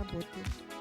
работает.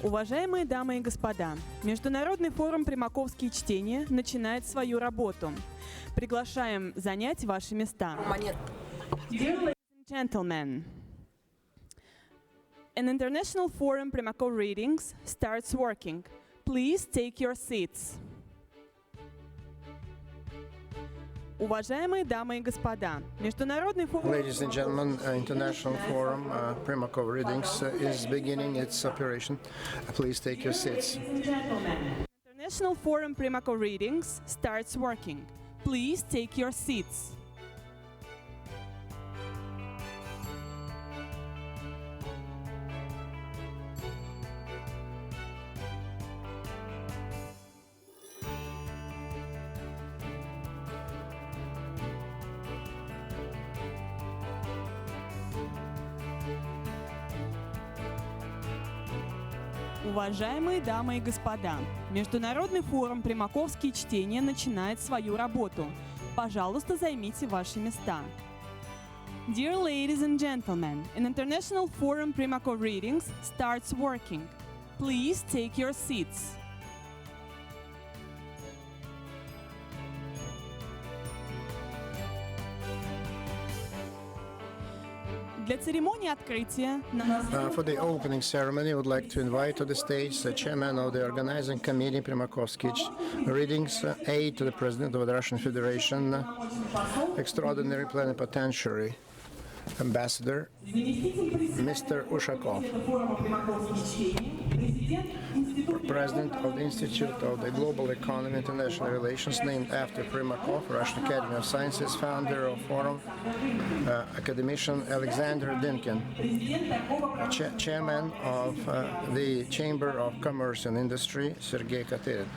Уважаемые дамы и господа, Международный форум «Примаковские чтения» начинает свою работу. Приглашаем занять ваши места. Dear ladies and gentlemen, an international forum Primakov Readings starts working. Please take your seats. Уважаемые дамы и господа, Международный форум... Ladies and gentlemen, International Forum Primakov Readings is beginning its operation. Please take your seats. International Forum Primakov Readings starts working. Please take your seats. Уважаемые дамы и господа, Международный форум «Примаковские чтения» начинает свою работу. Пожалуйста, займите ваши места. Dear ladies and gentlemen, an international forum Primakov Readings starts working. Please take your seats. Для церемонии открытия For the opening ceremony, I would like to invite to the stage the chairman of the organizing committee, Primakovsky Readings, aide to the president of the Russian Federation, extraordinary plenipotentiary ambassador, Mr. Ushakov, president of the Institute of the Global Economy and International Relations, named after Primakov, Russian Academy of Sciences, founder of Forum, academician Alexander Dinkin, chairman of the Chamber of Commerce and Industry, Sergei Katerin.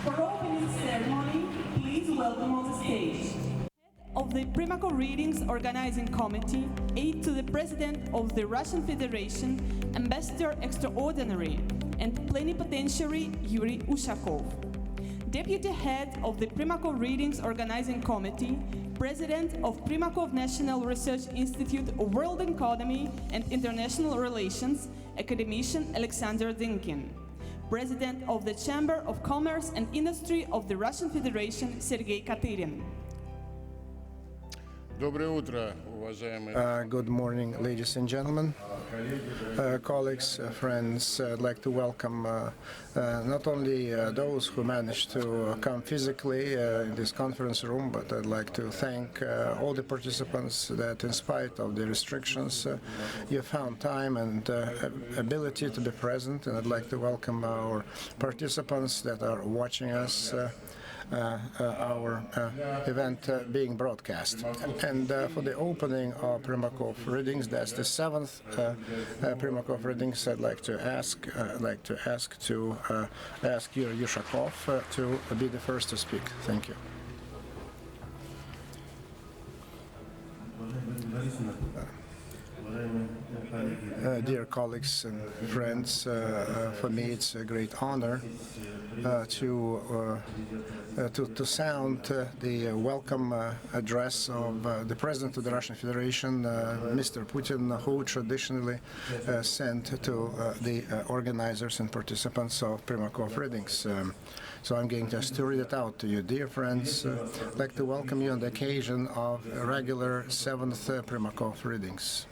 For opening ceremony, please welcome on the stage of the Primakov Readings Organizing Committee, aide to the President of the Russian Federation, Ambassador Extraordinary and Plenipotentiary Yuri Ushakov, Deputy Head of the Primakov Readings Organizing Committee, President of Primakov National Research Institute of World Economy and International Relations, Academician Alexander Dinkin, President of the Chamber of Commerce and Industry of the Russian Federation, Sergei Katerin. Good morning, ladies and gentlemen, colleagues, friends. I'd like to welcome not only those who managed to come physically in this conference room, but I'd like to thank all the participants that, in spite of the restrictions, you found time and ability to be present. And I'd like to welcome our participants that are watching us. Our event being broadcast. And for the opening of Primakov Readings, that's the 7th Primakov Readings, I'd like to ask Yuri Ushakov to be the first to speak. Thank you. Dear colleagues and friends, for me it's a great honor to sound the welcome address of the President of the Russian Federation, Mr. Putin, who traditionally sent to the organizers and participants of Primakov Readings. So I'm going just to read it out to you. Dear friends, I'd like to welcome you on the occasion of regular 7th Primakov Readings.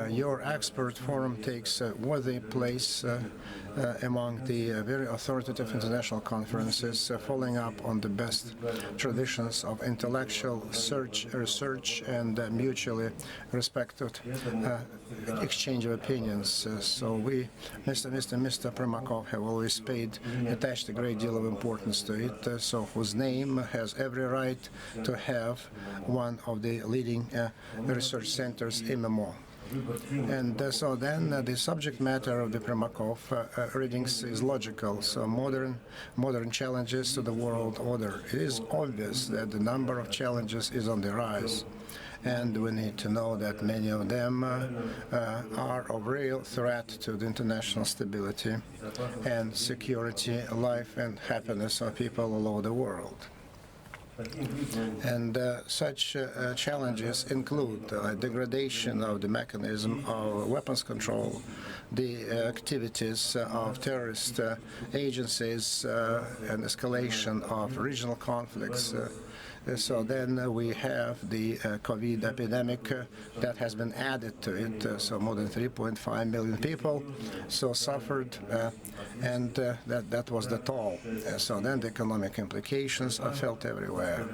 Your expert forum takes a worthy place among the very authoritative international conferences, following up on the best traditions of intellectual research and mutually respected exchange of opinions. So we, Mr. Primakov, have always attached a great deal of importance to it, so whose name has every right to have one of the leading research centers in Memo. And so then the subject matter of the Primakov readings is logical. So modern challenges to the world order. It is obvious that the number of challenges is on the rise. And we need to know that many of them are of real threat to the international stability and security, life and happiness of people all over the world. And such challenges include degradation of the mechanism of weapons control, the activities of terrorist agencies, and escalation of regional conflicts. So then we have the COVID epidemic that has been added to it. So more than 3.5 million people suffered, and that was the toll. So then the economic implications are felt everywhere.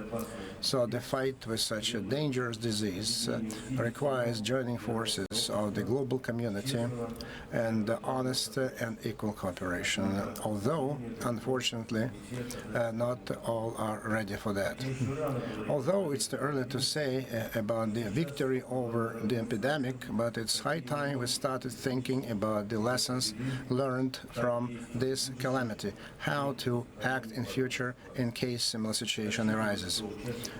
So the fight with such a dangerous disease requires joining forces of the global community and honest and equal cooperation, although, unfortunately, not all are ready for that. Although it's too early to say about the victory over the epidemic, but it's high time we started thinking about the lessons learned from this calamity, how to act in future in case similar situation arises.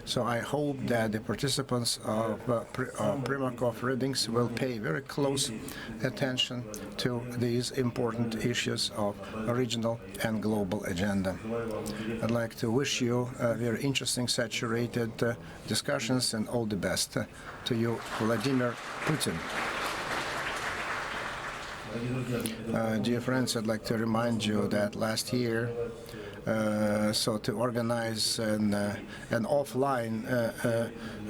So I hope that the participants of Primakov readings will pay very close attention to these important issues of regional and global agenda. I'd like to wish you a very interesting, saturated discussions, and all the best to you, Vladimir Putin. Dear friends, I'd like to remind you that last year, to organize an offline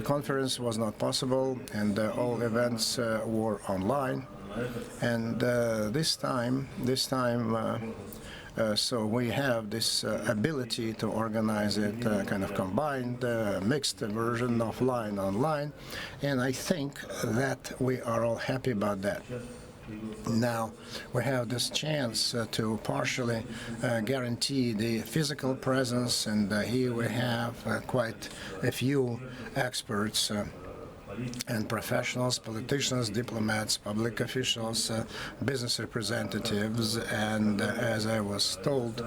conference was not possible, and all events were online. And this time. So we have this ability to organize it kind of combined, mixed version, offline, online, and I think that we are all happy about that. Now we have this chance to partially guarantee the physical presence, and here we have quite a few experts and professionals, politicians, diplomats, public officials, business representatives, and as I was told,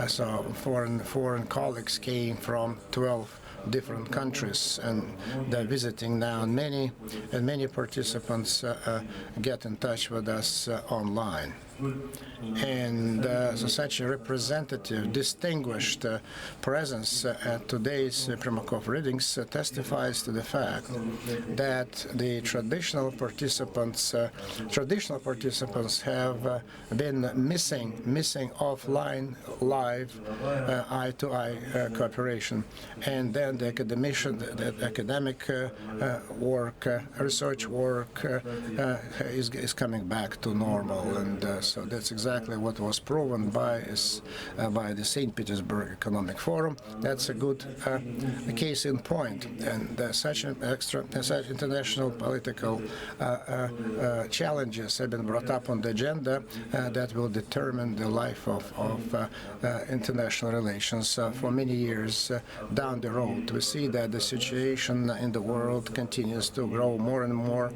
so foreign colleagues came from 12 different countries, and they're visiting now, and many participants get in touch with us online. And so such a representative, distinguished presence at today's Primakov readings testifies to the fact that the traditional participants have been missing offline, live, eye-to-eye cooperation, and then the academic work, research work is coming back to normal, and so that's exactly what was proven by the St. Petersburg Economic Forum. That's a good case in point, and such international political challenges have been brought up on the agenda that will determine the life of international relations for many years down the road. We see that the situation in the world continues to grow more and more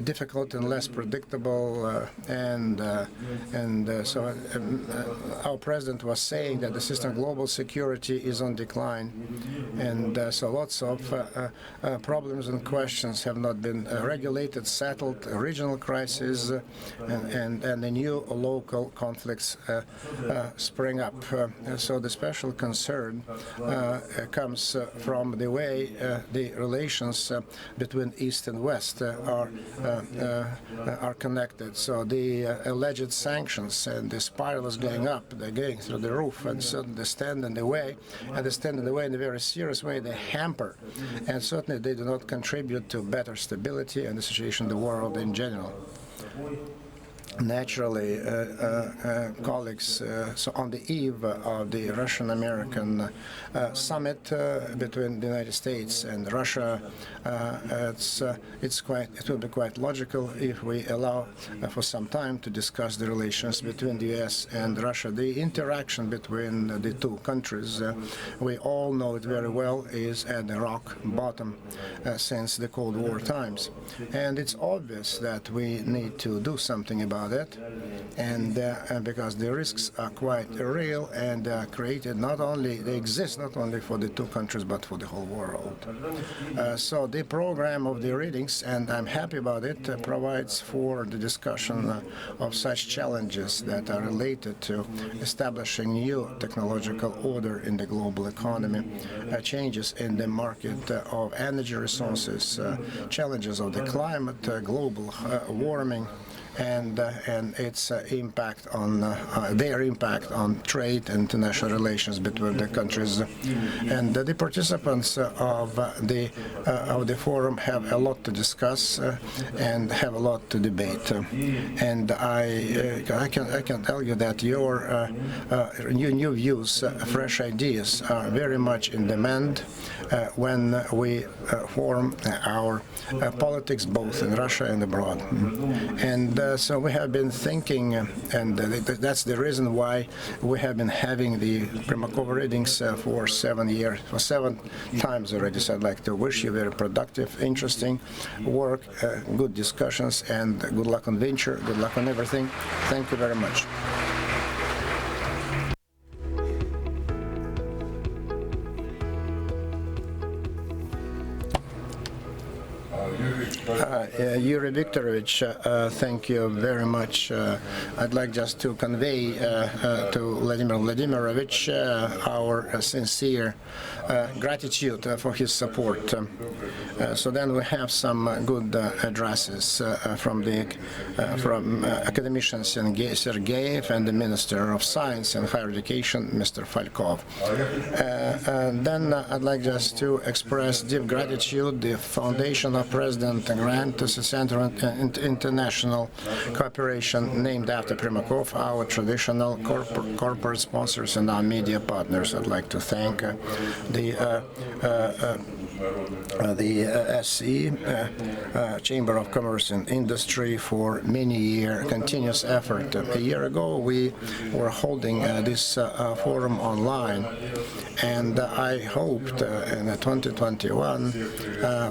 difficult and less predictable, so our president was saying that the system of global security is on decline, and so lots of problems and questions have not been regulated, settled, regional crises, and the new local conflicts spring up. So the special concern comes from the way the relations between East and West are connected. So the alleged sanctions and the spiral is going up, they're going through the roof, and so they stand in the way, in a very serious way. They hamper, and certainly they do not contribute to better stability and the situation in the world in general. Naturally, colleagues, so on the eve of the Russian-American summit between the United States and Russia, it will be quite logical if we allow for some time to discuss the relations between the U.S. and Russia. The interaction between the two countries, we all know it very well, is at the rock bottom since the Cold War times, and it's obvious that we need to do something about about it, and because the risks are quite real and created they exist not only for the two countries but for the whole world. So the program of the readings, and I'm happy about it, provides for the discussion of such challenges that are related to establishing new technological order in the global economy, changes in the market of energy resources, challenges of the climate, global warming, and its impact on their impact on trade and international relations between the countries. And the participants of the forum have a lot to discuss and have a lot to debate. And I can tell you that your new views, fresh ideas are very much in demand when we form our politics both in Russia and abroad. And so we have been thinking, and that's the reason why we have been having the Primakova readings for 7 years, for 7 times already. So I'd like to wish you very productive, interesting work, good discussions, and good luck on venture, good luck on everything. Thank you very much. Yuri Viktorovich, thank you very much. I'd like just to convey to Vladimir Vladimirovich our sincere gratitude for his support. So then we have some good addresses from academician Sergeyev and the Minister of Science and Higher Education, Mr. Falkov. Then I'd like just to express deep gratitude the Foundation of President Grant to the Center of International Cooperation named after Primakov, our traditional corporate sponsors and our media partners. I'd like to thank the SE, Chamber of Commerce and Industry, for many years continuous effort. A year ago we were holding this forum online, and I hoped in 2021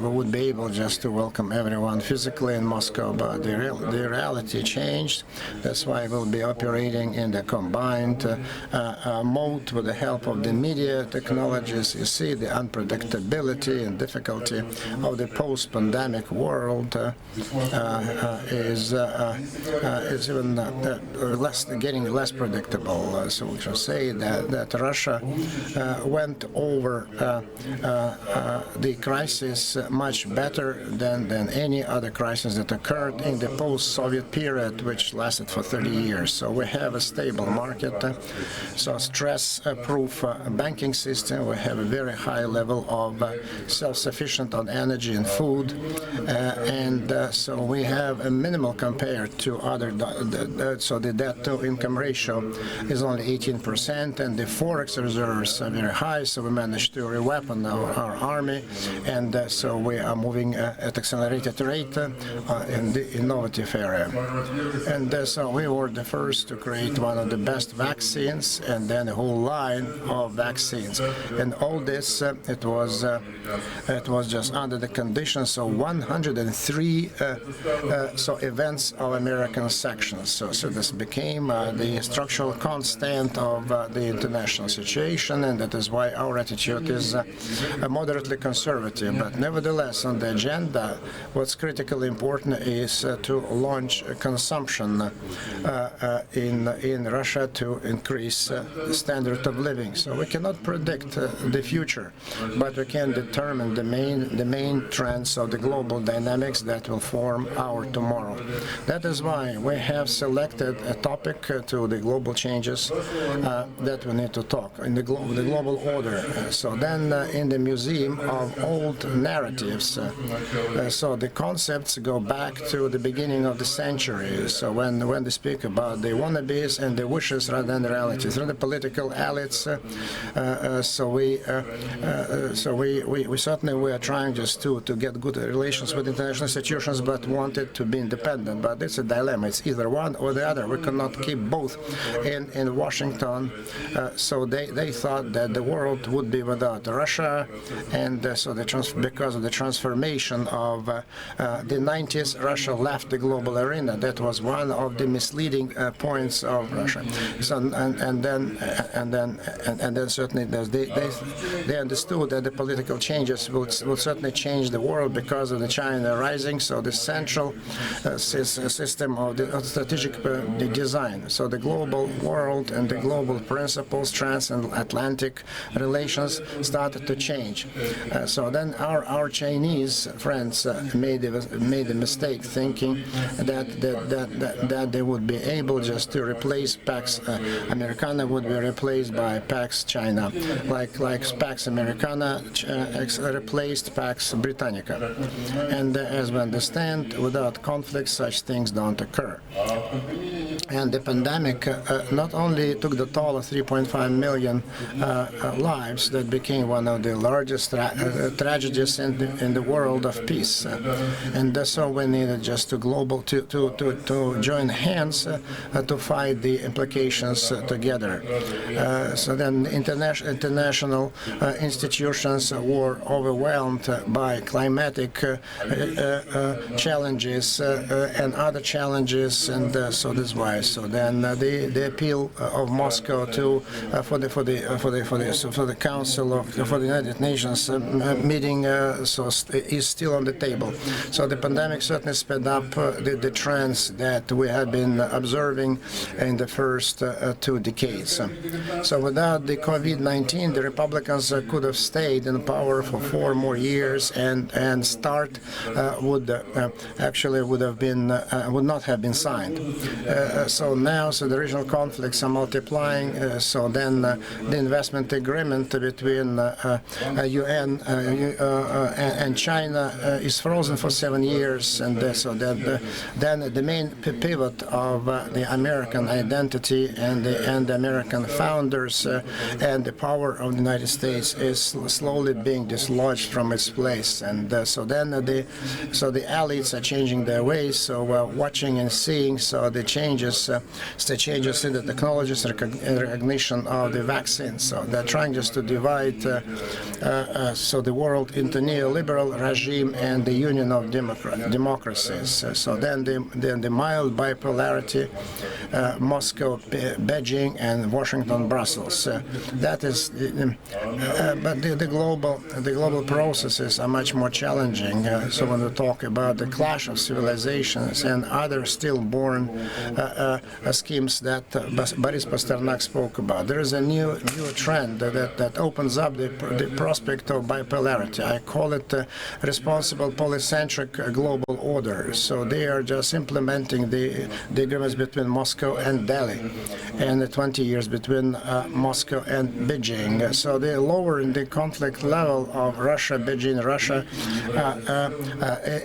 we would be able just to welcome everyone physically in Moscow, but the reality changed. That's why we'll be operating in the combined mode with the help of the media technologies. You see the unpredictability and difficulty of the post-pandemic world is even getting less predictable. So we should say that Russia went over the crisis much better than any other crisis that occurred in the post-Soviet period, which lasted for 30 years. So we have a stable market, so stress-proof banking system. We have a very high level of self-sufficient on energy and food, and so we have a minimal compared to other. So the debt-to-income ratio is only 18%, and the forex reserves are very high. So we managed to re-weapon our army, and so we are moving at accelerated rate in the innovative area. And so we were the first to create one of the best vaccines, and then a whole line of vaccines. And all this, it was just under the conditions of 103 events of American sanctions. So this became the structural constant of the international situation, and that is why our attitude is moderately conservative. But nevertheless, on the agenda, what's critically important is to launch consumption in Russia to increase the standard of living. So we cannot predict the future, but we can determine the main trends of the global dynamics that will form our tomorrow. That is why we have selected a topic to the global changes that we need to talk in the global order. So then in the Museum of Old Narratives, so the concepts go back to the beginning of the century. So when they speak about the wannabes and the wishes rather than the realities, rather the political elites, so we we certainly were trying just to get good relations with international institutions, but wanted to be independent. But it's a dilemma. It's either one or the other. We cannot keep both in Washington. So they thought that the world would be without Russia, and so because of the transformation of the 90s, Russia left the global arena. That was one of the misleading points of Russia. So and then certainly they understood that the political changes will certainly change the world because of the China rising. So the central system of the strategic design. So the global world and the global principles, transatlantic relations started to change. So then our Chinese friends made a mistake thinking that they would be able just to replace Pax Americana would be replaced by Pax China, like Pax Americana replaced Pax Britannica. And as we understand, without conflict, such things don't occur. And the pandemic not only took the toll of 3.5 million lives, that became one of the largest tragedies in the world of peace. And so we needed just to join hands to fight the implications together. So then international institutions were overwhelmed by climatic challenges and other challenges, and so that's why. So then the appeal of Moscow for the Council for the United Nations meeting is still on the table. So the pandemic certainly sped up the trends that we had been observing in the first 2 decades. So without the COVID-19, the Republicans could have stayed in power for 4 more years, and START would not have been signed. So now, the regional conflicts are multiplying. So then the investment agreement between UN and China is frozen for 7 years, and so then the main pivot of the American identity and the American founders and the power of the United States is slowly being dislodged from its place. And so the elites are changing their ways. So we're watching and seeing the changes in the technologies and recognition of the vaccines. So they're trying just to divide the world into neoliberal regime and the union of democracies. So then the mild bipolarity, Moscow, Beijing, and Washington, Brussels. That is, but the global processes are much more challenging. So when we talk about the clash of civilizations and other stillborn schemes that Boris Pasternak spoke about, there is a new trend that opens up the prospect of bipolarity. I call it responsible polycentric global order. So they are just implementing the agreements between Moscow and Delhi, and the 20 years between Moscow and Beijing. So they're lowering the conflict level of Russia, Beijing, Russia.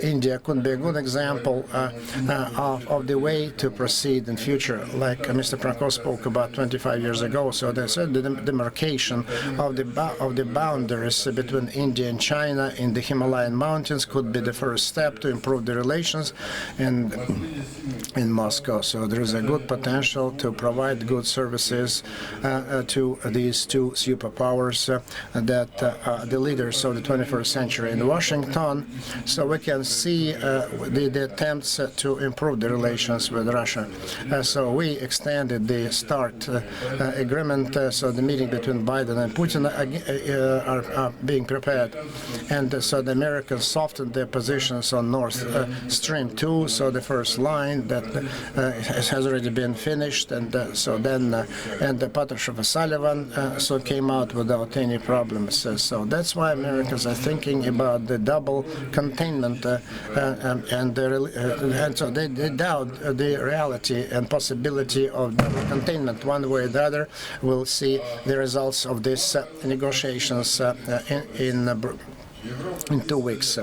India could be a good example of the way to proceed in future, like Mr. Prankov spoke about 25 years ago. So they said the demarcation of the boundaries between India and China in the Himalayan mountains could be the first step to improve the relations in Moscow. So there is a good potential to provide good services to these two superpowers that are the leaders of the 21st century in Washington. So we can see the attempts to improve the relations with Russia. So we extended the START agreement. So the meeting between Biden and Putin are being prepared. And so the Americans softened their positions on Nord Stream 2. So the first line that has already been finished. And so then and Patrushev and Sullivan came out without any problems. So that's why Americans are thinking about the double containment, and so they doubt the reality and possibility of double containment. One way or the other, we'll see the results of these negotiations in 2 weeks.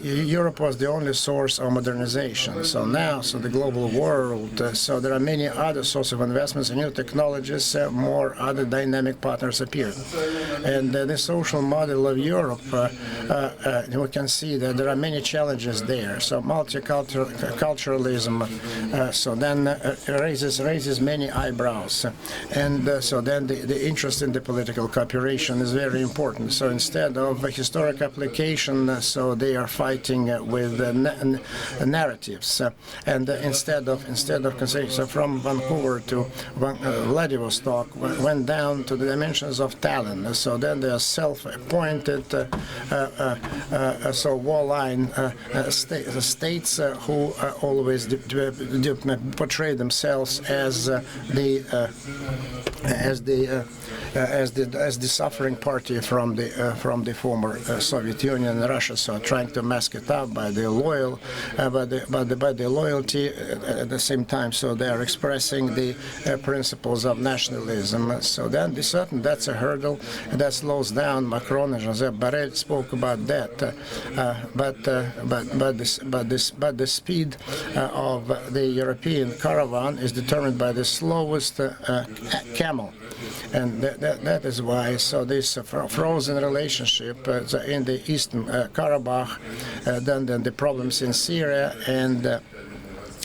Europe was the only source of modernization. So now, the global world, so there are many other sources of investments in new technologies, more other dynamic partners appear. And the social model of Europe, we can see that there are many challenges there. So multiculturalism, so then raises many eyebrows. And so then the interest in the political cooperation is very important. So instead of a historic application, so they are fighting with narratives. And instead of considering, so from Vancouver to Vladivostok went down to the dimensions of Tallinn. So then they are self-appointed, so wall-line states who always portray themselves as the suffering party from the former Soviet Union and Russia, so trying to mask it up by the loyalty at the same time. So they are expressing the principles of nationalism. So then that's a hurdle that slows down. Macron and Josep Borrell spoke about that. But the speed of the European caravan is determined by the slowest camel. And that is why, so this frozen relationship in the Eastern Karabakh, then the problems in Syria,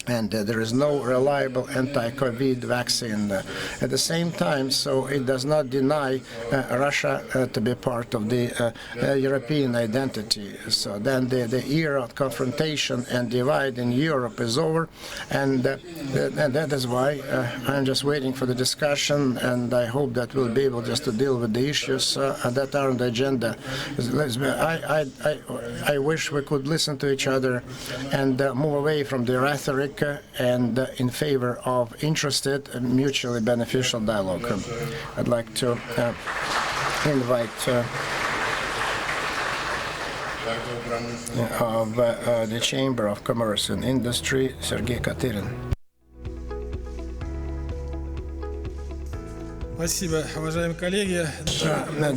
and there is no reliable anti-COVID vaccine. At the same time, so it does not deny Russia to be part of the European identity. So then the era of confrontation and divide in Europe is over, and that is why I'm just waiting for the discussion, and I hope that we'll be able just to deal with the issues that are on the agenda. I wish we could listen to each other and move away from the rhetoric and in favor of interested and mutually beneficial dialogue. I'd like to invite of the Chamber of Commerce and Industry, Sergei Katerin. Спасибо, уважаемые коллеги.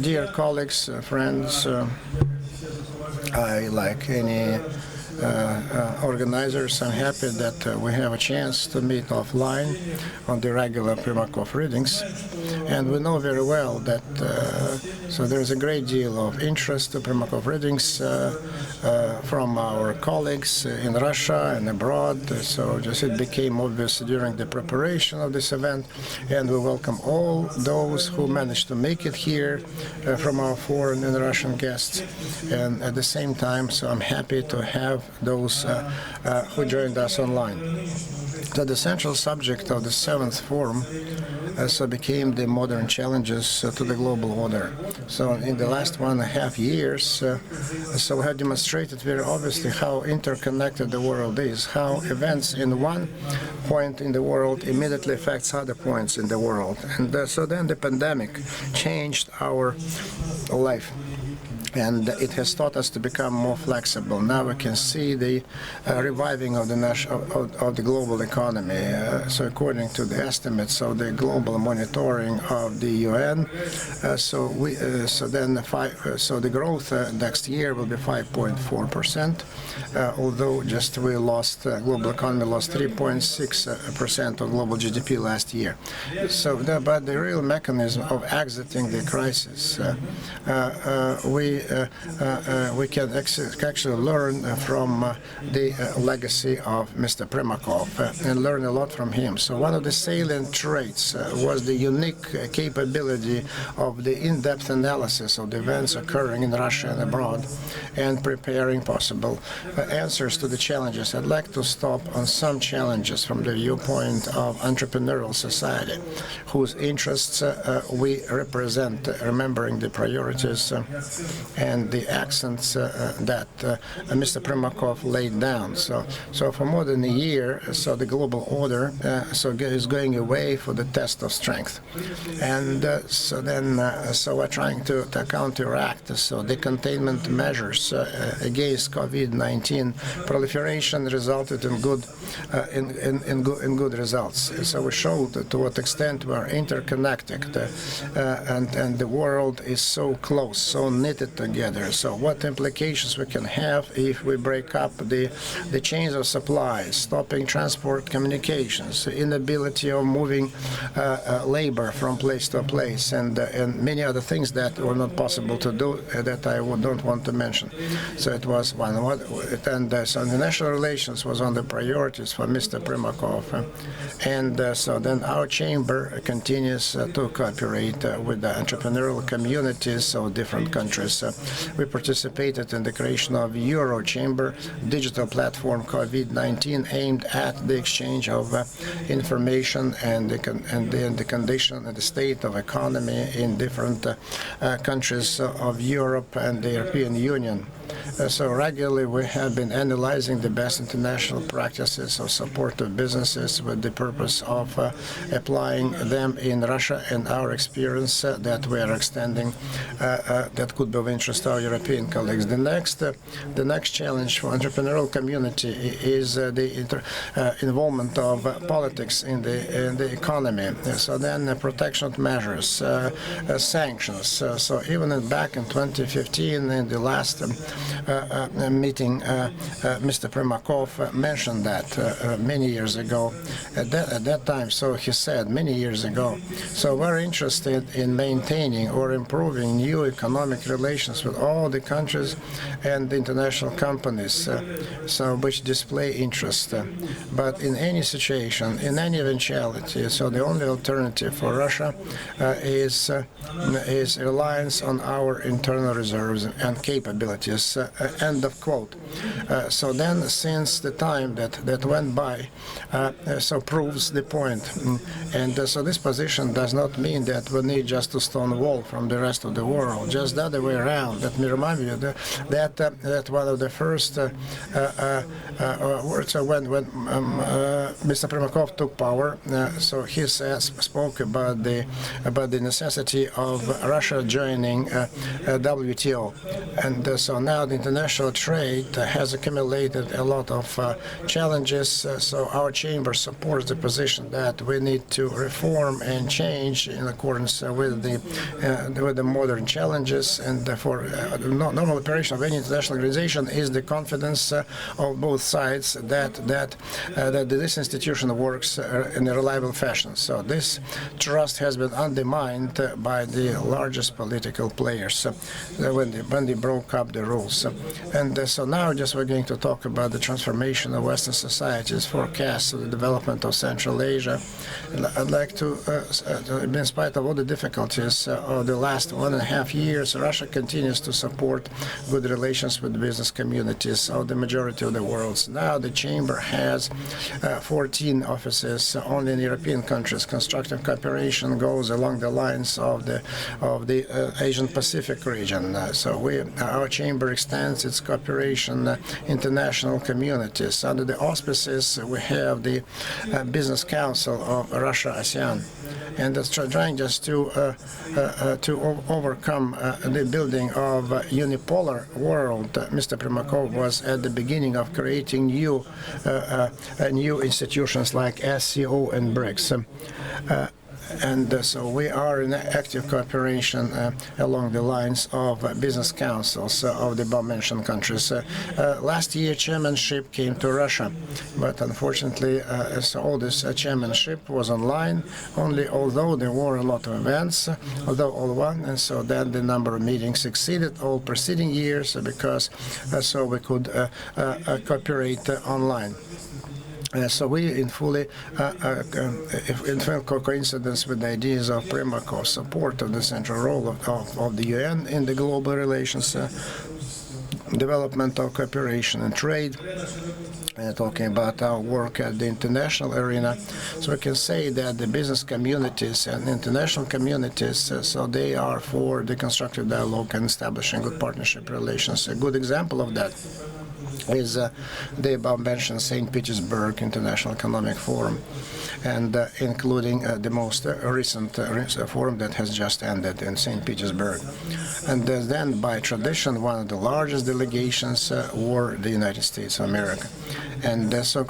Dear colleagues, friends, I, like any organizers, I'm happy that we have a chance to meet offline on the regular Primakov readings, and we know very well that so there's a great deal of interest to Primakov readings from our colleagues in Russia and abroad. So just it became obvious during the preparation of this event, and we welcome all those who managed to make it here from our foreign and Russian guests. And at the same time, so I'm happy to have those who joined us online. So the central subject of the 7th Forum so became the modern challenges to the global order. So in the last 1.5 years, so we have demonstrated very obviously how interconnected the world is, how events in one point in the world immediately affects other points in the world. And so then the pandemic changed our life. And it has taught us to become more flexible. Now we can see the reviving of the global economy. So according to the estimates of the global monitoring of the UN, so the growth next year will be 5.4%. Although just we lost global economy lost 3.6% of global GDP last year. So, but the real mechanism of exiting the crisis, we can actually learn from the legacy of Mr. Primakov and learn a lot from him. So one of the salient traits was the unique capability of the in-depth analysis of the events occurring in Russia and abroad and preparing possible answers to the challenges. I'd like to stop on some challenges from the viewpoint of entrepreneurial society, whose interests we represent, remembering the priorities and the accents that Mr. Primakov laid down. So for more than a year, so the global order is going away for the test of strength, and so we're trying to counteract the containment measures against COVID-19 proliferation resulted in good results. So we showed to what extent we are interconnected, and the world is so close, so knitted together. So what implications we can have if we break up the chains of supplies, stopping transport communications, inability of moving labor from place to place, and many other things that were not possible to do that I don't want to mention. So it was one. And so international relations was on the priorities for Mr. Primakov. And so then our chamber continues to cooperate with the entrepreneurial communities of different countries. We participated in the creation of Euro Chamber digital platform COVID-19 aimed at the exchange of information and the condition and the state of economy in different countries of Europe and the European Union. So regularly we have been analyzing the best international practices of support of businesses with the purpose of applying them in Russia, and our experience that we are extending that could be of interest to our European colleagues. The next challenge for entrepreneurial community is the involvement of politics in the economy. So then protection measures, sanctions. So even back in 2015, in the last meeting, Mr. Primakov mentioned that many years ago. At that time, so he said many years ago. So we're interested in maintaining or improving new economic relations with all the countries and the international companies, so which display interest. But in any situation, in any eventuality, so the only alternative for Russia is reliance on our internal reserves and capabilities. End of quote. So then, since the time that went by, so proves the point. And so this position does not mean that we need just to stonewall from the rest of the world. Just the other way around. Let me remind you that one of the first words when Mr. Primakov took power, so he spoke about the necessity of Russia joining WTO, and so now the international trade has accumulated a lot of challenges. So our chamber supports the position that we need to reform and change in accordance with the modern challenges, and therefore normal operation of any international organization is the confidence of both sides that this institution works in a reliable fashion. So this trust has been undermined by the largest political players when they broke up the rules. And so now just we're going to talk about the transformation of Western societies, forecasts of the development of Central Asia. I'd like to, in spite of all the difficulties of the last 1.5 years, Russia continues to support good relations with the business communities of the majority of the world. Now the chamber has 14 offices only in European countries. Constructive cooperation goes along the lines of the Asian Pacific region. So our chamber extends its cooperation international communities. Under the auspices, we have the Business Council of Russia ASEAN, and that's trying just to overcome the building of a unipolar world. Mr. Primakov was at the beginning of creating new institutions like SCO and BRICS. And so we are in active cooperation along the lines of business councils of the above-mentioned countries. Last year, chairmanship came to Russia, but unfortunately, so all this chairmanship was online, although there were a lot of events, although all one, and so then the number of meetings exceeded all preceding years because so we could cooperate online. So we, in full coincidence with the ideas of Primakov's support of the central role of the UN in the global relations, development of cooperation and trade, talking about our work at the international arena. So we can say that the business communities and international communities, so they are for the constructive dialogue and establishing good partnership relations. A good example of that is the above-mentioned St. Petersburg International Economic Forum, and including the most recent forum that has just ended in St. Petersburg. And then, by tradition, one of the largest delegations were the United States of America. and so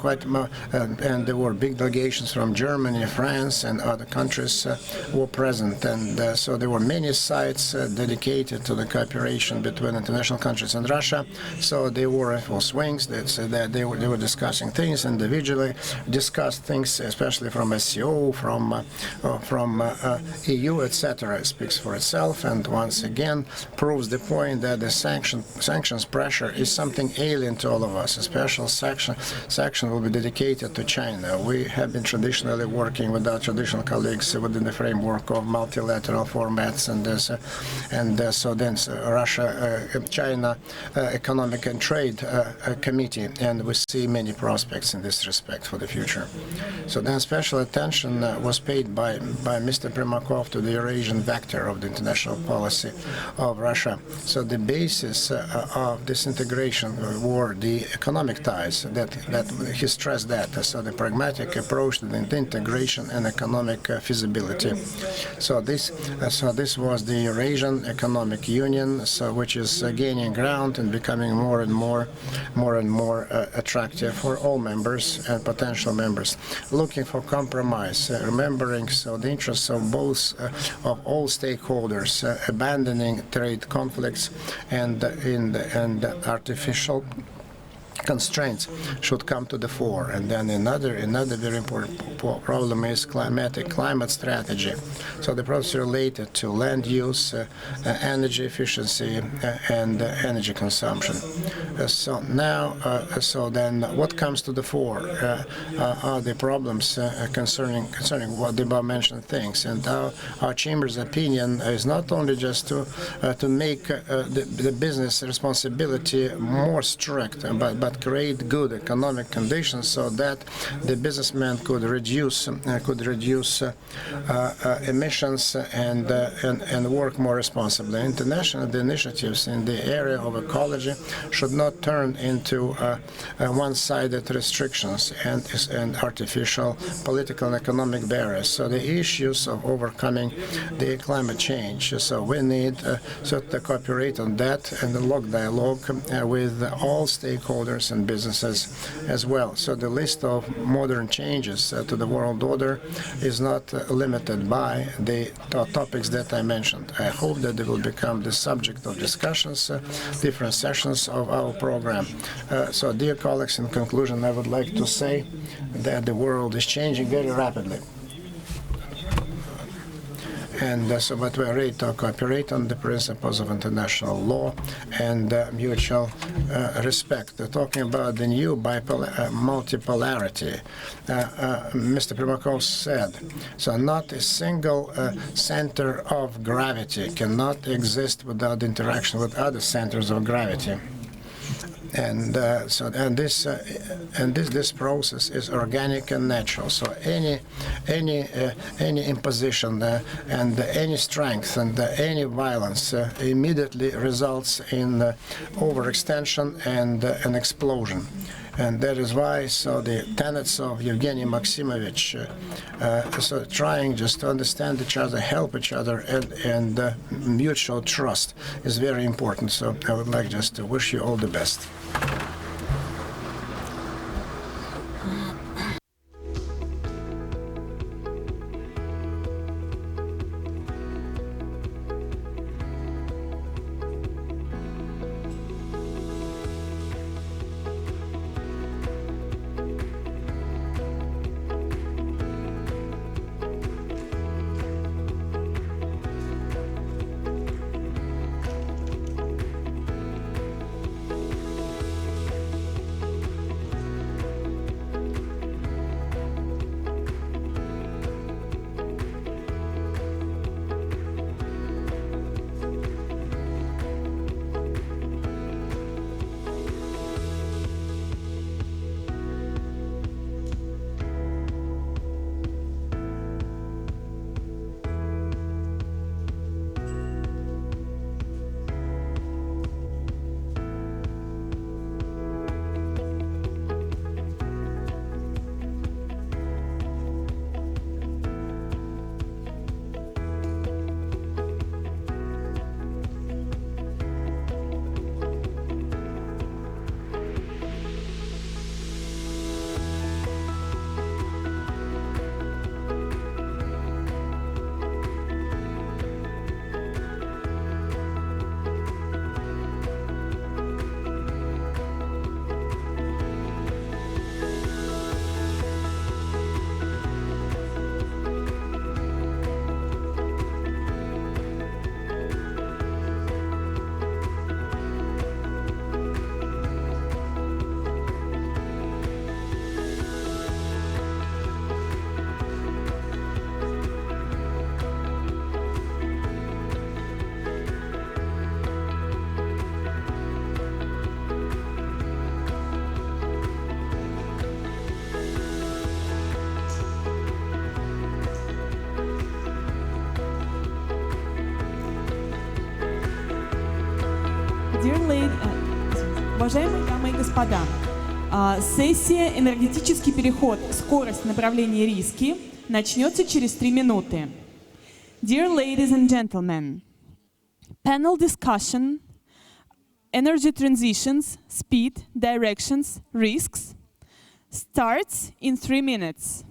and there were big delegations from Germany, France, and other countries were present, and so there were many sites dedicated to the cooperation between international countries and Russia. So they were in full swings. That they were discussing things individually, discussed things, especially from SCO, from EU, etc. It speaks for itself, and once again proves the point that the sanctions pressure is something alien to all of us. A special section will be dedicated to China. We have been traditionally working with our traditional colleagues within the framework of multilateral formats, and so then Russia-China Economic and Trade Committee, and we see many prospects in this respect for the future. So then special attention was paid by Mr. Primakov to the Eurasian vector of the international policy of Russia. So the basis of this integration were the economic ties that he stressed that. So the pragmatic approach to the integration and economic feasibility. So this was the Eurasian Economic Union, which is gaining ground and becoming more and more attractive for all members and potential members, looking for compromise, remembering the interests of both of all stakeholders, abandoning trade conflicts and artificial constraints should come to the fore. And then another very important problem is climate strategy. So the process related to land use, energy efficiency, and energy consumption. So then what comes to the fore are the problems concerning what the above-mentioned things. And our Chamber's opinion is not only just to make the business responsibility more strict, but create good economic conditions so that the businessman could reduce emissions and work more responsibly. International initiatives in the area of ecology should not turn into one-sided restrictions and artificial political and economic barriers. So the issues of overcoming the climate change. So we need to cooperate on that and log dialogue with all stakeholders and businesses as well. So the list of modern changes to the world order is not limited by the topics that I mentioned. I hope that they will become the subject of discussions, different sessions of our program. So dear colleagues, in conclusion, I would like to say that the world is changing very rapidly. And but we are ready to cooperate on the principles of international law and mutual respect. Talking about the new multipolarity, Mr. Primakov said, so not a single center of gravity cannot exist without interaction with other centers of gravity. And this process is organic and natural. So any imposition and any strength and any violence immediately results in overextension and an explosion. And that is why, the tenets of Evgeny Maximovich, trying just to understand each other, help each other, and mutual trust is very important. So I would like just to wish you all the best. Уважаемые дамы и господа, сессия «Энергетический переход. Скорость, направление, риски» начнется через 3 минуты. Dear ladies and gentlemen, panel discussion, energy transitions, speed, directions, risks starts in 3 minutes.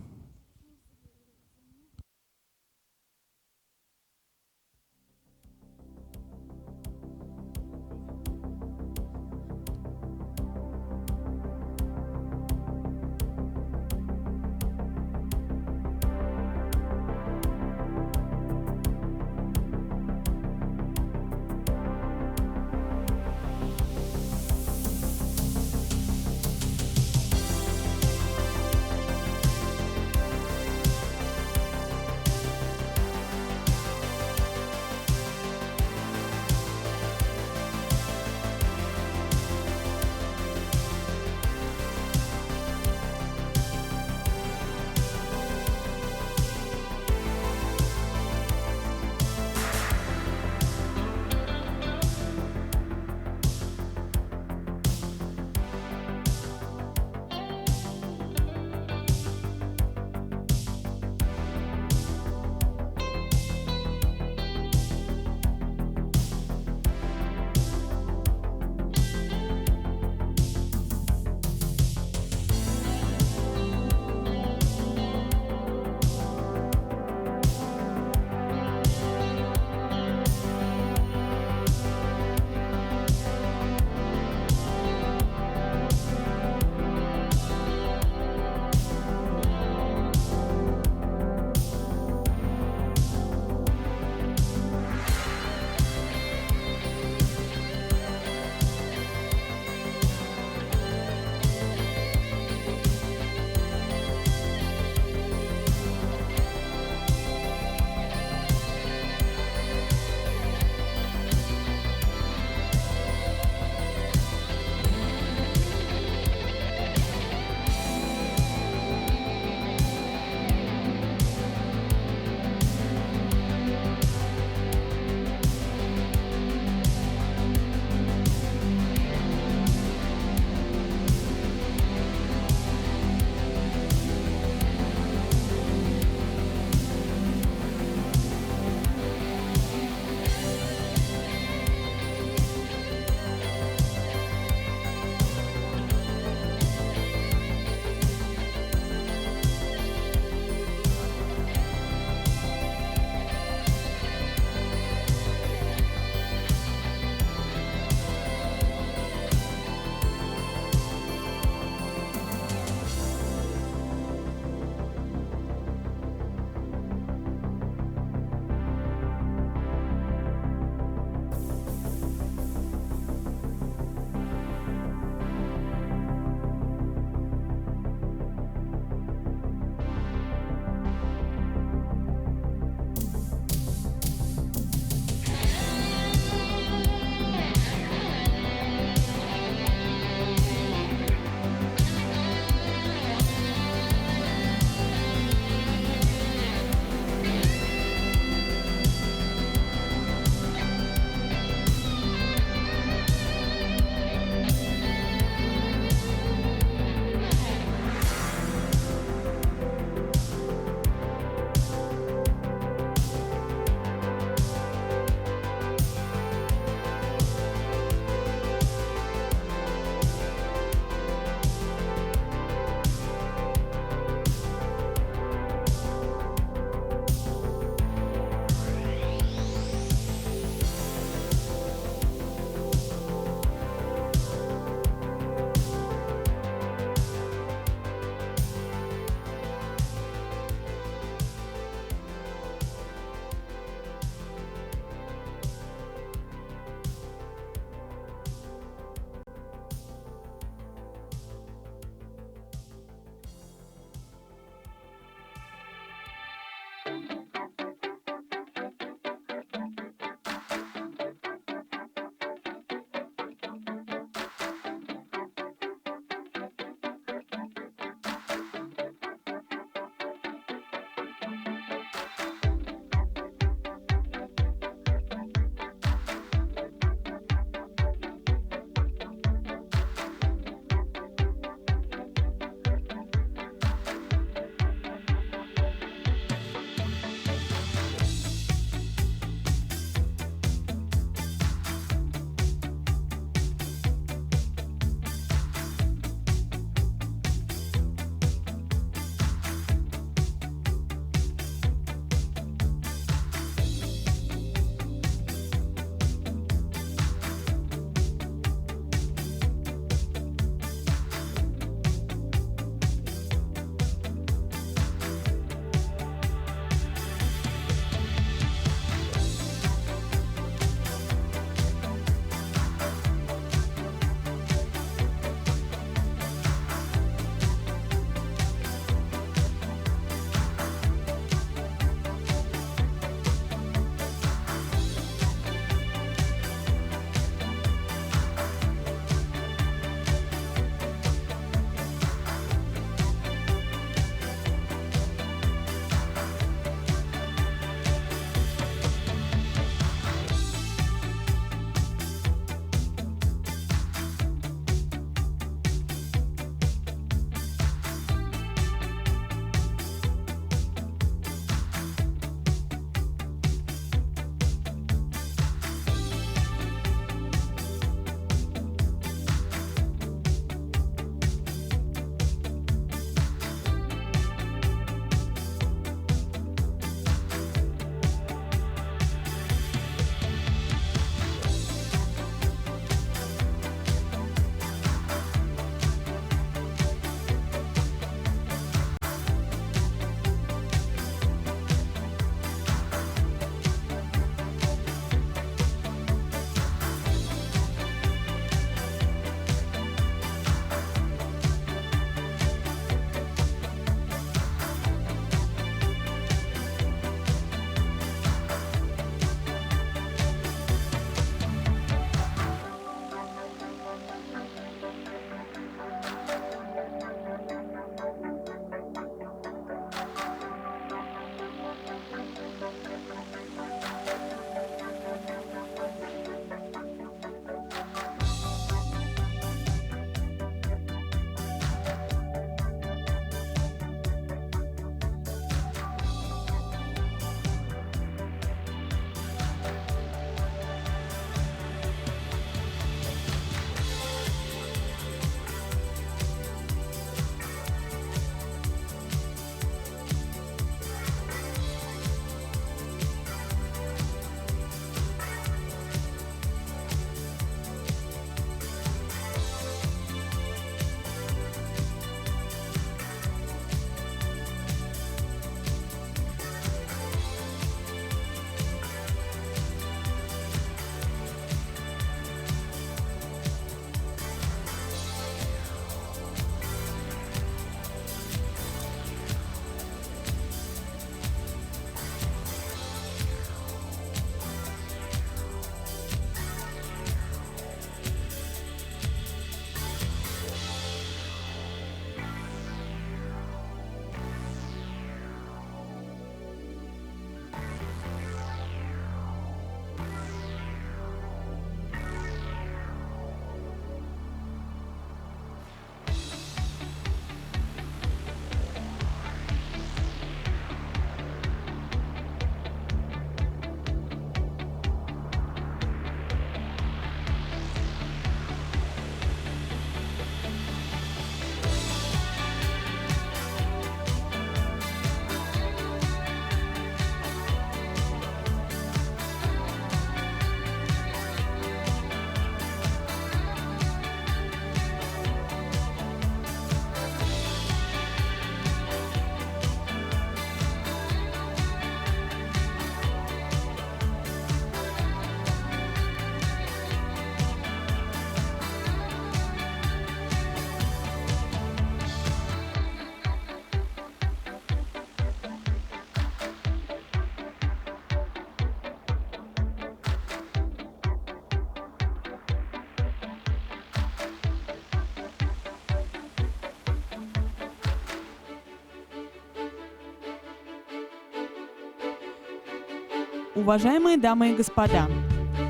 Уважаемые дамы и господа,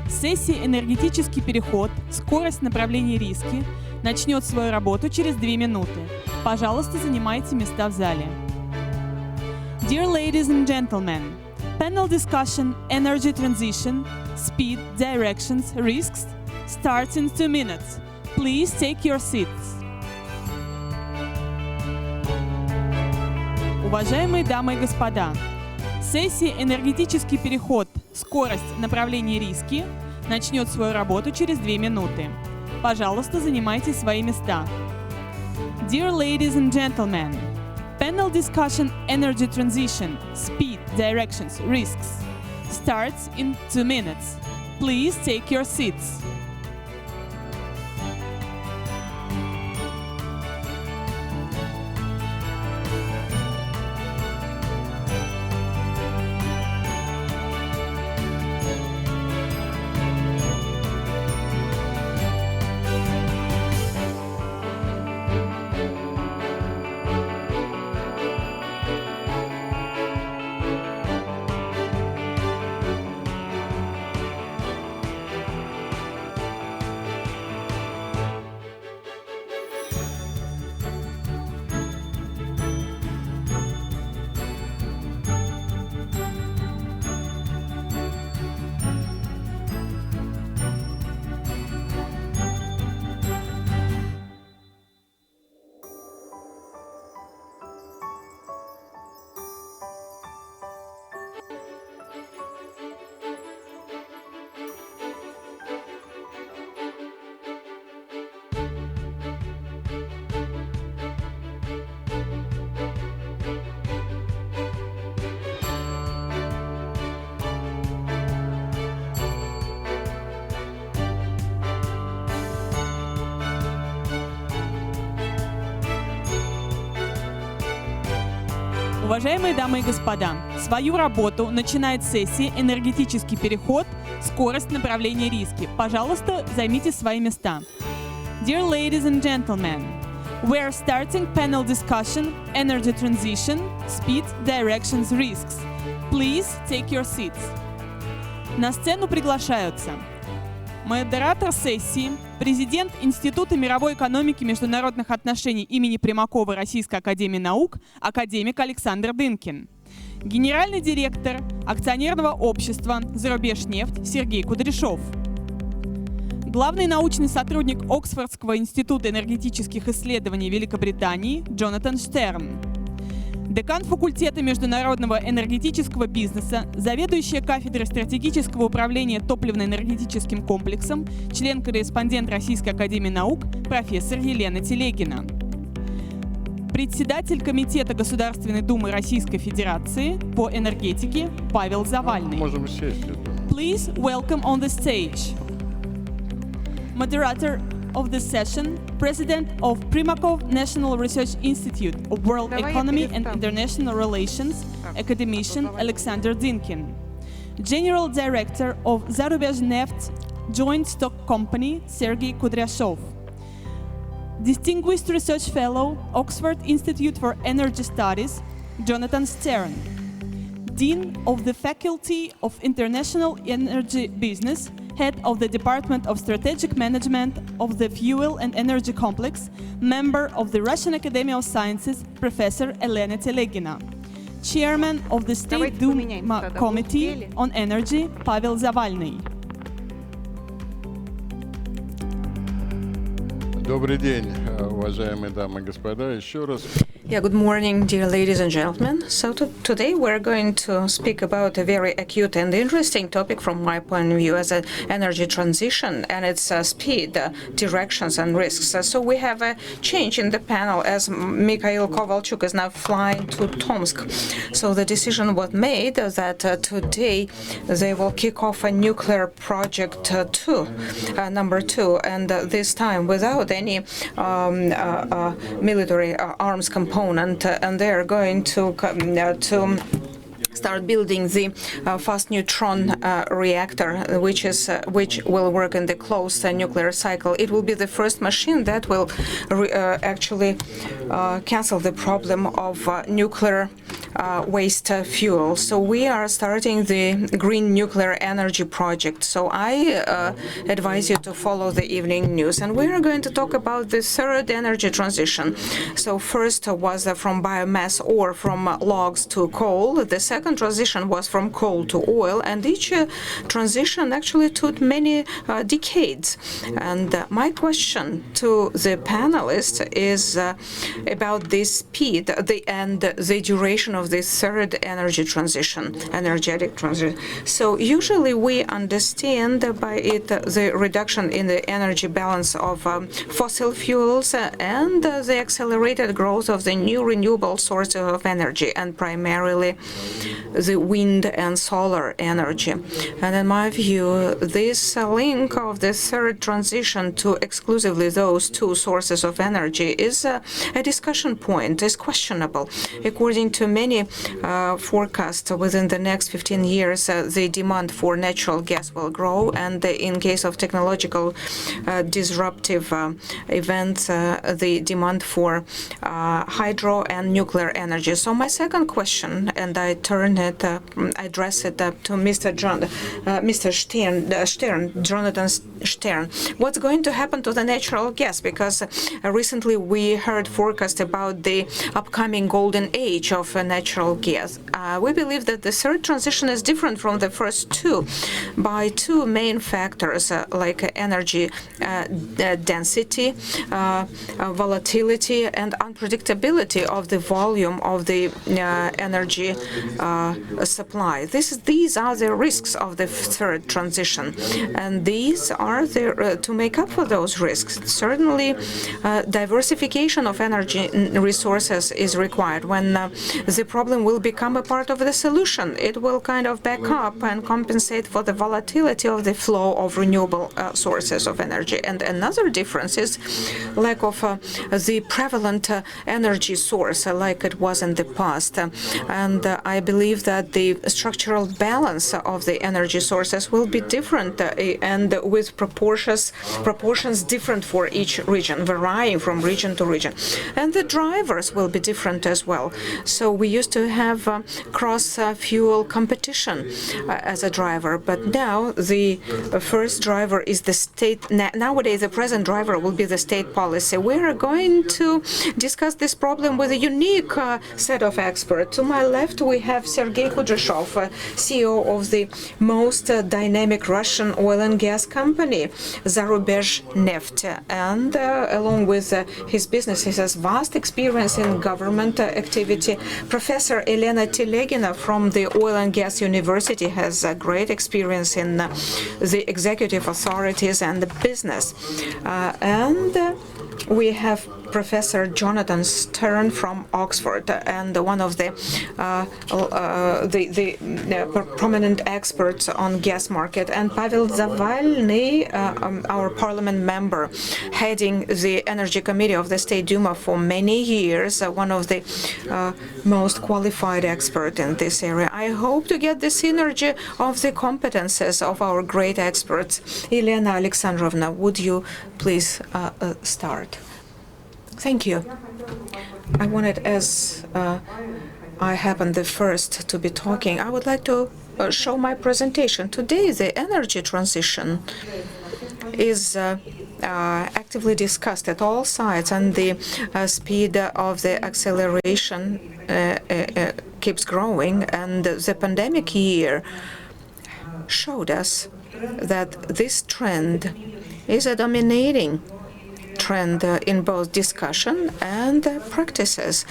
сессия «Энергетический переход. Скорость, направление, риски» начнет свою работу через 2 минуты. Пожалуйста, занимайте места в зале. Dear ladies and gentlemen, panel discussion Energy Transition, Speed, Directions, Risks starts in 2 minutes. Please take your seats. Уважаемые дамы и господа, сессия «Энергетический переход. Скорость, направление, риски» начнет свою работу через 2 минуты. Пожалуйста, занимайте свои места. Dear ladies and gentlemen, panel discussion Energy Transition, Speed, Directions, Risks starts in 2 minutes. Please take your seats. Уважаемые дамы и господа, свою работу начинает сессия «Энергетический переход. Скорость, направление, риски». Пожалуйста, займите свои места. Dear ladies and gentlemen, we are starting panel discussion Energy Transition, Speed, Directions, Risks. Please take your seats. На сцену приглашаются модератор сессии, президент Института мировой экономики и международных отношений имени Примакова Российской академии наук, академик Александр Дынкин, генеральный директор акционерного общества «Зарубежнефть» Сергей Кудряшов, главный научный сотрудник Оксфордского института энергетических исследований Великобритании Джонатан Штерн, декан факультета международного энергетического бизнеса, заведующая кафедрой стратегического управления топливно-энергетическим комплексом, член-корреспондент Российской академии наук, профессор Елена Телегина, председатель Комитета Государственной Думы Российской Федерации по энергетике Павел Завальный. Можем сесть. Please welcome on the stage moderator of the session, President of Primakov National Research Institute of World Economy and International Relations, academician Alexander Dynkin, General Director of Zarubezhneft Joint Stock Company Sergei Kudryashov, Distinguished Research Fellow, Oxford Institute for Energy Studies, Jonathan Stern, Dean of the Faculty of International Energy Business, Head of the Department of Strategic Management of the Fuel and Energy Complex, member of the Russian Academy of Sciences, Professor Elena Telegina, Chairman of the State Duma Committee on Energy, Pavel Zavalny. Добрый день, уважаемые дамы и господа, еще раз. Yeah, good morning, dear ladies and gentlemen. So today we're going to speak about a very acute and interesting topic from my point of view as an energy transition and its speed, directions and risks. So we have a change in the panel as Mikhail Kovalchuk is now flying to Tomsk. So the decision was made that today they will kick off a nuclear project number 2, and this time without any military arms component. And they are going to start building the fast neutron reactor, which will work in the closed nuclear cycle. It will be the first machine that will actually cancel the problem of nuclear waste fuel. So we are starting the green nuclear energy project. So I advise you to follow the evening news. And we are going to talk about the third energy transition. So first was from biomass or from logs to coal. The second transition was from coal to oil. And each transition actually took many decades. And my question to the panelists is about the speed and the duration of the third energy transition, energetic transition. So usually we understand by it the reduction in the energy balance of fossil fuels and the accelerated growth of the new renewable sources of energy, and primarily the wind and solar energy. And in my view, this link of the third transition to exclusively those two sources of energy is a discussion point, is questionable. According to many forecasts, within the next 15 years, the demand for natural gas will grow, and in case of technological disruptive events, the demand for hydro and nuclear energy. So my second question, and I address it to Mr. Jonathan Stern. What's going to happen to the natural gas? Because recently we heard forecast about the upcoming golden age of natural gas. We believe that the third transition is different from the first two by two main factors, like energy density, volatility, and unpredictability of the volume of the energy supply. These are the risks of the third transition, and these are to make up for those risks. Certainly, diversification of energy resources is required. When the problem will become a part of the solution, it will kind of back up and compensate for the volatility of the flow of renewable sources of energy. And another difference is lack of the prevalent energy source like it was in the past. And I believe that the structural balance of the energy sources will be different and with proportions different for each region, varying from region to region. And the drivers will be different as well. So we used to have cross-fuel competition as a driver, but now the first driver is the state. Nowadays, the present driver will be the state policy. We are going to discuss this problem with a unique set of experts. To my left, we have Sergei Kudryashov, CEO of the most dynamic Russian oil and gas company, Zarubezhneft, and along with his business, he has vast experience in government activity. Professor Elena Telegina from the Oil and Gas University has a great experience in the executive authorities and the business. And we have Professor Jonathan Stern from Oxford, and one of the prominent experts on gas market, and Pavel Zavalny, our parliament member, heading the Energy Committee of the State Duma for many years, one of the most qualified experts in this area. I hope to get the synergy of the competences of our great experts. Elena Alexandrovna, would you please start? Thank you. I wanted, as I happened the first to be talking, I would like to show my presentation. Today, the energy transition is actively discussed at all sides, and the speed of the acceleration keeps growing. And the pandemic year showed us that this trend is a dominating trend in both discussion and practices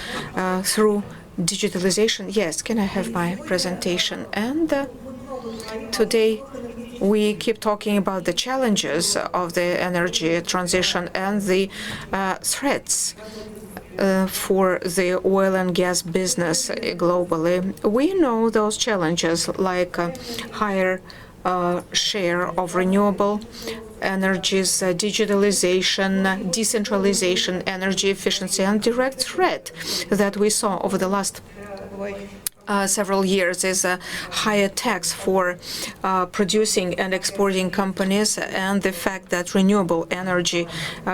through digitalization. Yes, can I have my presentation? And today we keep talking about the challenges of the energy transition and the threats for the oil and gas business globally. We know those challenges like higher share of renewable energies, digitalization, decentralization, energy efficiency, and direct threat that we saw over the last several years is a higher tax for producing and exporting companies, and the fact that renewable energy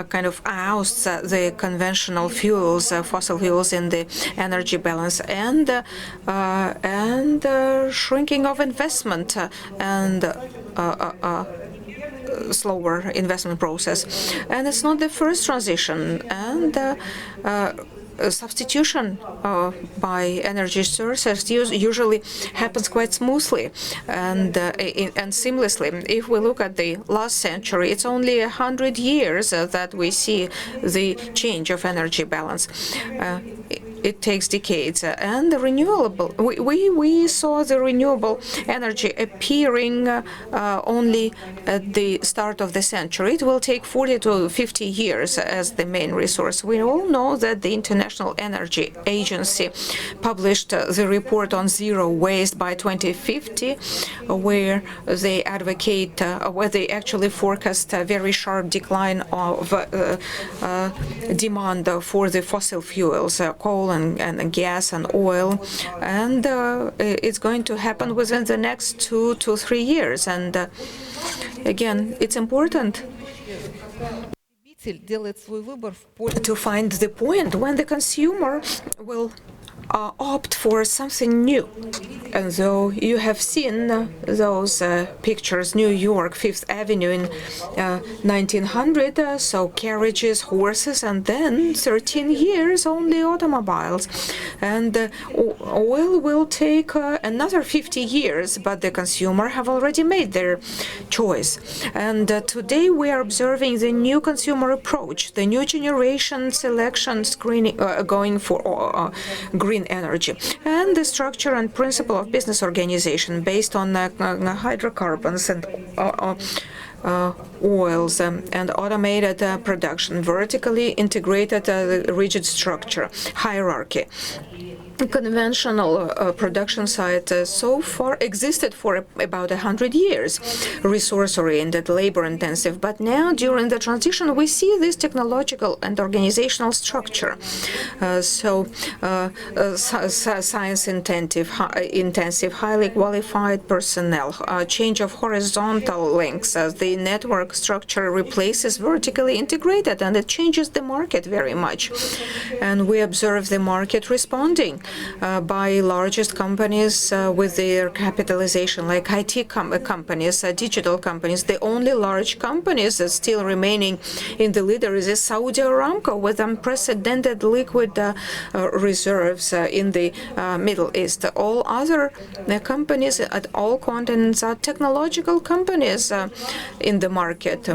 kind of ousts the conventional fuels, fossil fuels in the energy balance, and shrinking of investment and slower investment process. And it's not the first transition, and substitution by energy sources usually happens quite smoothly and seamlessly. If we look at the last century, it's only 100 years that we see the change of energy balance. It takes decades, and the renewable. We saw the renewable energy appearing only at the start of the century. It will take 40 to 50 years as the main resource. We all know that the International Energy Agency published the report on zero waste by 2050, where they advocate, where they actually forecast a very sharp decline of demand for the fossil fuels, coal and gas and oil, and it's going to happen within the next 2 to 3 years. And again, it's important to find the point when the consumer will opt for something new. And though you have seen those pictures, New York, Fifth Avenue in 1900, so carriages, horses, and then 13 years only automobiles. And oil will take another 50 years, but the consumer have already made their choice. And today we are observing the new consumer approach, the new generation selection screening, going for green energy, and the structure and principle of business organization based on hydrocarbons and oils and automated production, vertically integrated rigid structure, hierarchy. Conventional production site so far existed for about 100 years, resource-oriented, labor-intensive. But now, during the transition, we see this technological and organizational structure. Science-intensive, highly qualified personnel, change of horizontal links. The network structure replaces vertically integrated, and it changes the market very much. And we observe the market responding by largest companies with their capitalization, like IT companies, digital companies. The only large companies that still remaining in the leader is Saudi Aramco, with unprecedented liquid reserves in the Middle East. All other companies at all continents are technological companies in the market,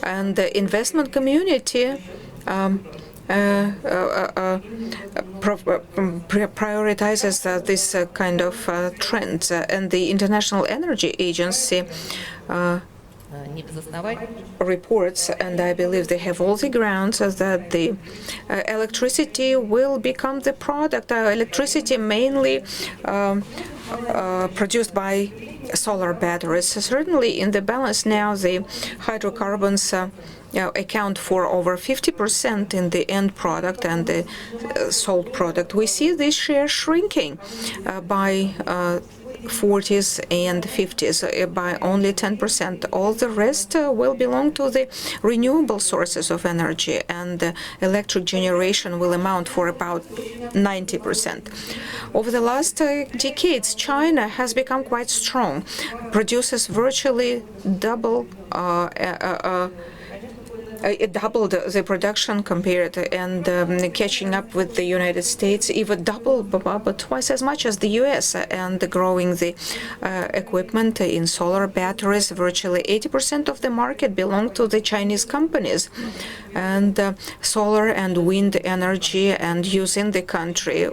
and the investment community prioritizes this kind of trends, and the International Energy Agency reports, and I believe they have all the grounds, that the electricity will become the product. Electricity mainly produced by solar batteries. Certainly in the balance now, the hydrocarbons account for over 50% in the end product and the sold product. We see this share shrinking by 40s and 50s by only 10%. All the rest will belong to the renewable sources of energy, and electric generation will amount for about 90%. Over the last decades, China has become quite strong, produces virtually double it doubled the production compared, and catching up with the United States, even double, but twice as much as the U.S., and growing the equipment in solar batteries. Virtually 80% of the market belong to the Chinese companies, and solar and wind energy and use in the country,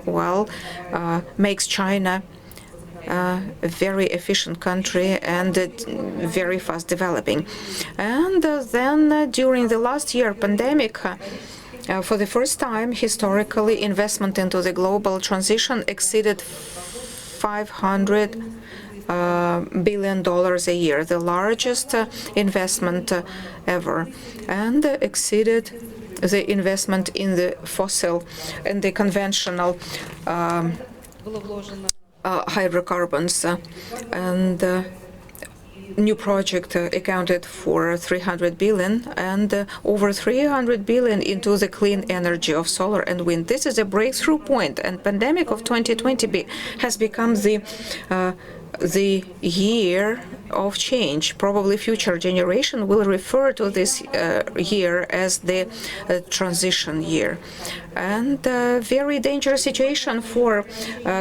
makes China a very efficient country and very fast developing. And then during the last year pandemic, for the first time historically, investment into the global transition exceeded $500 billion a year, the largest investment ever, and exceeded the investment in the fossil and the conventional hydrocarbons, and new project accounted for 300 billion and over 300 billion into the clean energy of solar and wind. This is a breakthrough point, and pandemic of 2020 has become the year of change. Probably future generation will refer to this year as the transition year. And very dangerous situation for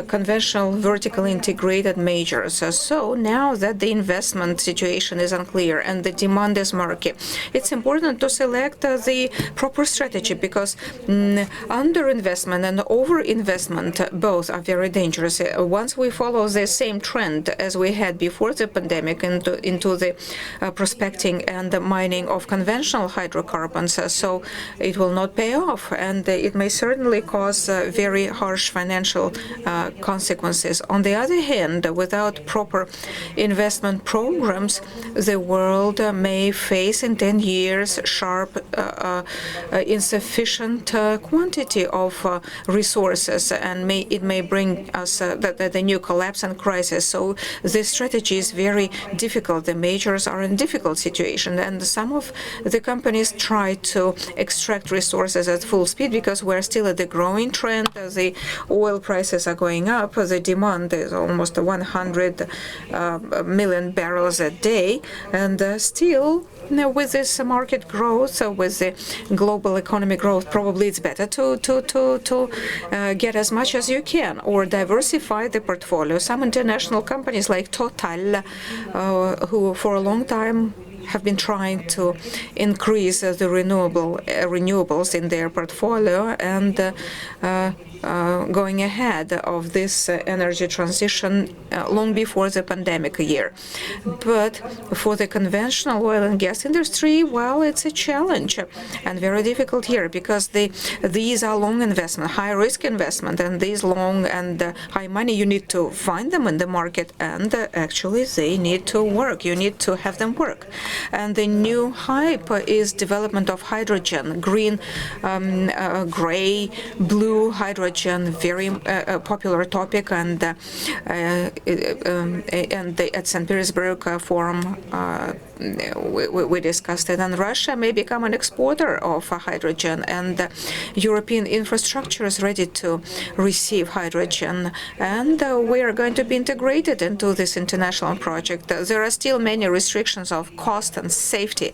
conventional vertically integrated majors. So now that the investment situation is unclear and the demand is murky, it's important to select the proper strategy, because underinvestment and overinvestment both are very dangerous. Once we follow the same trend as we had before the pandemic into the prospecting and the mining of conventional hydrocarbons, so it will not pay off, and it may certainly cause very harsh financial consequences. On the other hand, without proper investment programs, the world may face in 10 years sharp insufficient quantity of resources, and it may bring us the new collapse and crisis. So this strategy is very difficult. The majors are in difficult situation, and some of the companies try to extract resources at full speed because we're still at the growing trend. The oil prices are going up. The demand is almost 100 million barrels a day, and still with this market growth, with the global economic growth, probably it's better to get as much as you can or diversify the portfolio. Some international companies like Total, who for a long time have been trying to increase the renewables in their portfolio and going ahead of this energy transition long before the pandemic year. But for the conventional oil and gas industry, well, it's a challenge and very difficult here, because these are long investment, high risk investment, and these long and high money, you need to find them in the market, and actually they need to work. You need to have them work. And the new hype is development of hydrogen, green, gray, blue hydrogen, very popular topic, and at St. Petersburg forum we discussed it. And Russia may become an exporter of hydrogen, and European infrastructure is ready to receive hydrogen, and we are going to be integrated into this international project. There are still many restrictions of cost and safety,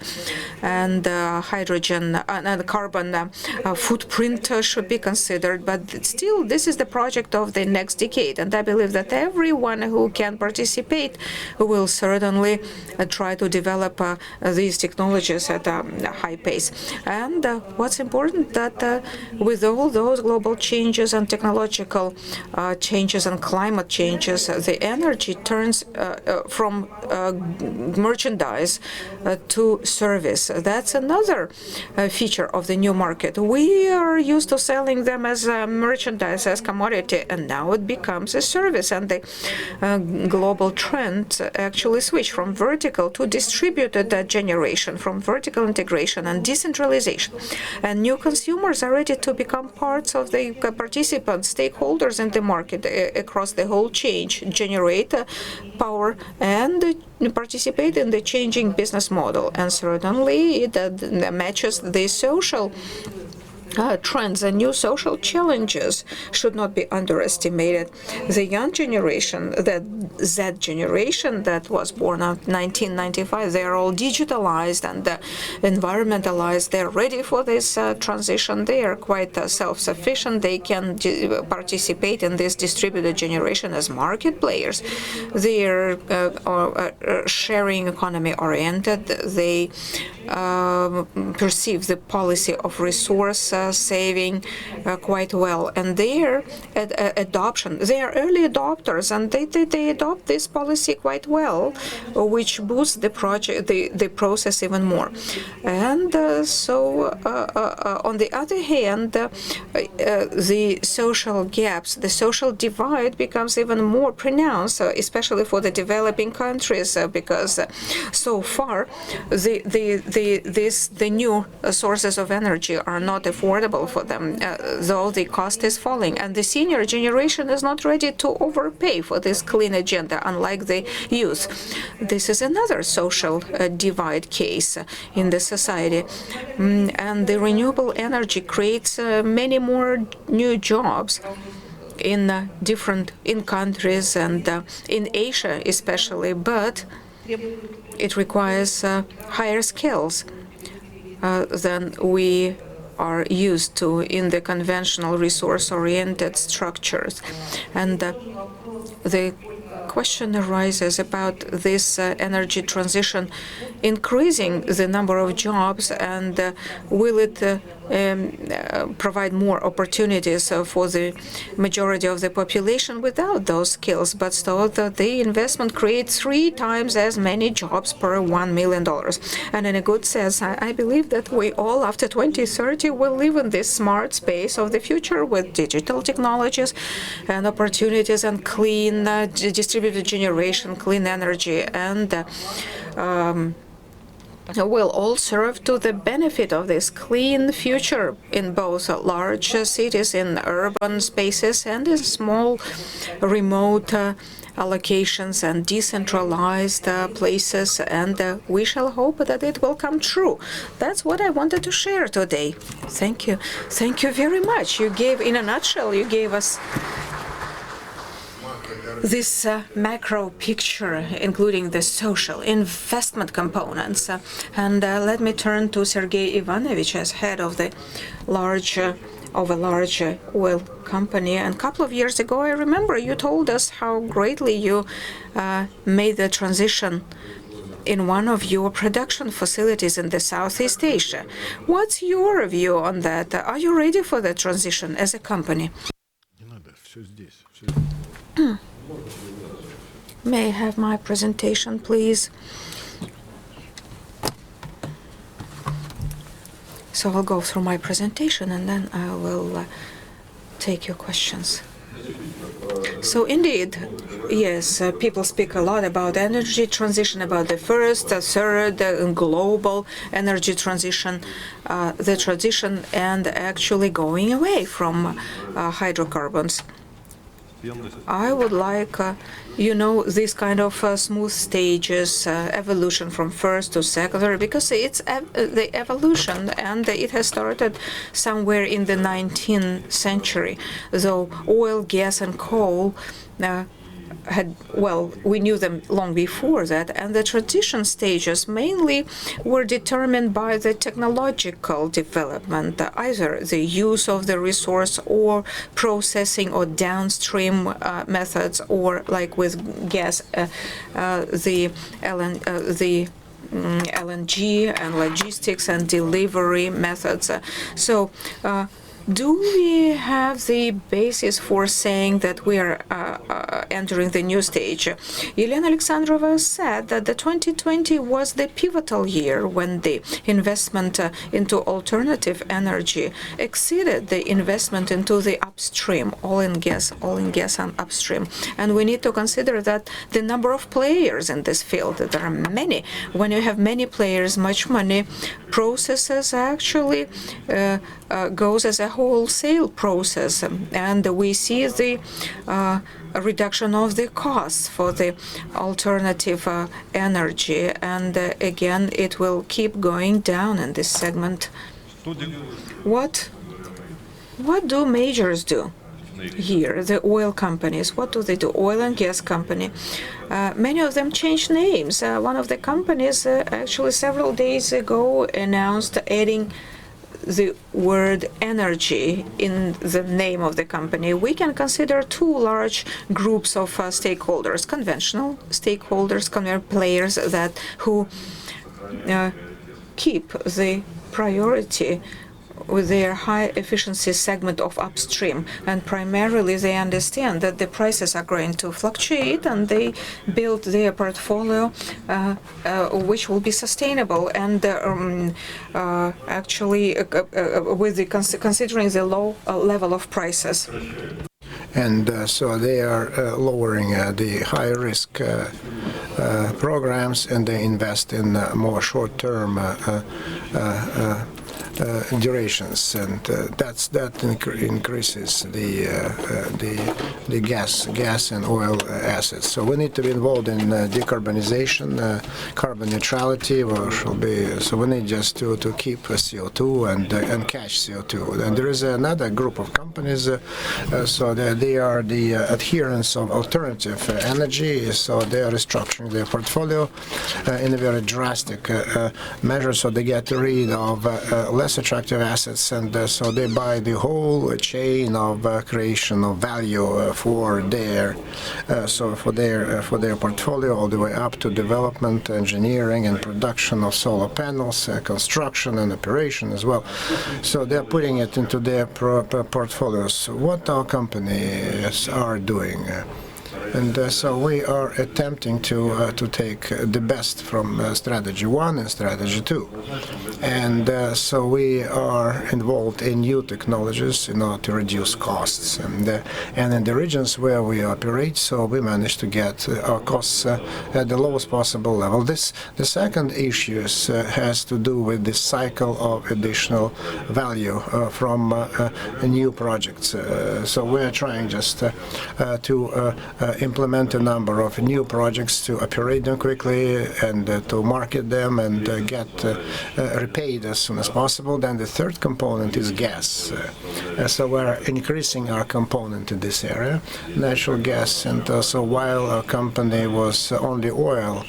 and hydrogen and carbon footprint should be considered, but still this is the project of the next decade, and I believe that everyone who can participate will certainly try to develop these technologies at a high pace. And what's important that with all those global changes and technological changes and climate changes, the energy turns from merchandise to service. That's another feature of the new market. We are used to selling them as merchandise, as commodity, and now it becomes a service. And the global trend actually switched from vertical to distributed generation, from vertical integration and decentralization. And new consumers are ready to become parts of the participants, stakeholders in the market across the whole chain, generate power and participate in the changing business model. And certainly it matches the social trends and new social challenges should not be underestimated. The young generation, the Z generation that was born in 1995, they are all digitalized and environmentalized. They're ready for this transition. They are quite self-sufficient. They can participate in this distributed generation as market players. They are sharing economy oriented. They perceive the policy of resource saving quite well, and their adoption, they are early adopters, and they adopt this policy quite well, which boosts the project, the process even more. And so on the other hand, the social gaps, the social divide becomes even more pronounced, especially for the developing countries, because so far the the new sources of energy are not affordable for them, though the cost is falling. And the senior generation is not ready to overpay for this clean agenda, unlike the youth. This is another social divide case in the society. And the renewable energy creates many more new jobs in countries and in Asia especially, but it requires higher skills than we are used to in the conventional resource-oriented structures. And the question arises about this energy transition increasing the number of jobs, and will it provide more opportunities for the majority of the population without those skills, but so that the investment creates 3 times as many jobs per $1 million. And in a good sense, I believe that we all, after 2030, will live in this smart space of the future with digital technologies and opportunities and clean distributed generation, clean energy, and will all serve to the benefit of this clean future in both large cities, in urban spaces, and in small remote allocations and decentralized places, and we shall hope that it will come true. That's what I wanted to share today. Thank you. Thank you very much. You gave, in a nutshell, you gave us this macro picture, including the social investment components. And let me turn to Sergei Ivanovich as head of a large oil company. And a couple of years ago, I remember you told us how greatly you made the transition in one of your production facilities in the Southeast Asia. What's your view on that? Are you ready for the transition as a company? May I have my presentation, please? So I'll go through my presentation and then I will take your questions. So indeed, yes, people speak a lot about energy transition, about the first, third, global energy transition, the transition and actually going away from hydrocarbons. I would like, these kind of smooth stages, evolution from first to secondary, because it's the evolution, and it has started somewhere in the 19th century, though oil, gas, and coal we knew them long before that, and the transition stages mainly were determined by the technological development, either the use of the resource or processing or downstream methods, or like with gas, the LNG and logistics and delivery methods. So do we have the basis for saying that we are entering the new stage? Elena Alexandrova said that the 2020 was the pivotal year when the investment into alternative energy exceeded the investment into the upstream, oil and gas and upstream. And we need to consider that the number of players in this field, there are many. When you have many players, much money, processes actually goes as a wholesale process, and we see the reduction of the costs for the alternative energy, and again it will keep going down in this segment. What do majors do here? The oil companies, what do they do? Oil and gas company. Many of them changed names. One of the companies actually several days ago announced adding the word energy in the name of the company. We can consider 2 large groups of stakeholders: conventional stakeholders, players who keep the priority with their high efficiency segment of upstream, and primarily they understand that the prices are going to fluctuate, and they build their portfolio which will be sustainable, and actually with the considering the low level of prices. And so they are lowering the high risk programs, and they invest in more short-term durations, and that increases the gas and oil assets. So we need to be involved in decarbonization, carbon neutrality, so we need just to keep CO2 and catch CO2. And there is another group of companies, so they are the adherents of alternative energy, so they are restructuring their portfolio in a very drastic measure, so they get rid of less attractive assets, and so they buy the whole chain of creation of value for their portfolio, all the way up to development, engineering, and production of solar panels, construction and operation as well. So they're putting it into their portfolios. What our companies are doing. And so we are attempting to take the best from Strategy 1 and Strategy 2. And so we are involved in new technologies in order to reduce costs. And in the regions where we operate, so we manage to get our costs at the lowest possible level. The second issue has to do with the cycle of additional value from new projects. So we're trying just to implement a number of new projects, to operate them quickly and to market them and get repaid as soon as possible. Then the third component is gas. So we're increasing our component in this area, natural gas. And so while our company was only oil,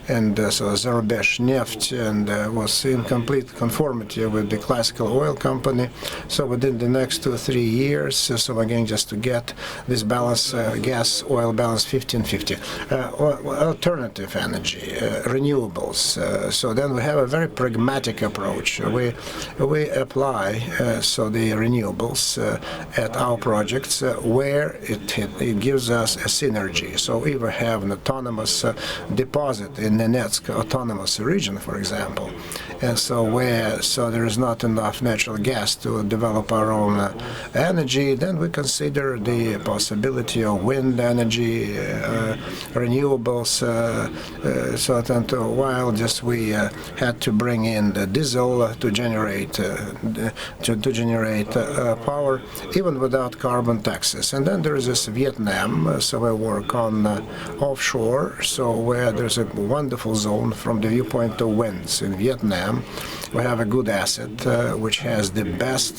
and so Zarubezhneft, and was in complete conformity with the classical oil company. So within the next 2 or 3 years, so again, just to get this balance, gas-oil balance 50-50. Alternative energy, renewables. So then we have a very pragmatic approach. We apply so the renewables at our projects where it gives us a synergy. So we either have an autonomous deposit in Nenetsk autonomous region, for example, and so there is not enough natural gas to develop our own energy, then we consider the possibility of wind energy, renewables. So that while just we had to bring in the diesel to generate power, even without carbon taxes. And then there is this Vietnam. So we work on offshore, so where there's a wonderful zone from the viewpoint of winds in Vietnam. We have a good asset which has the best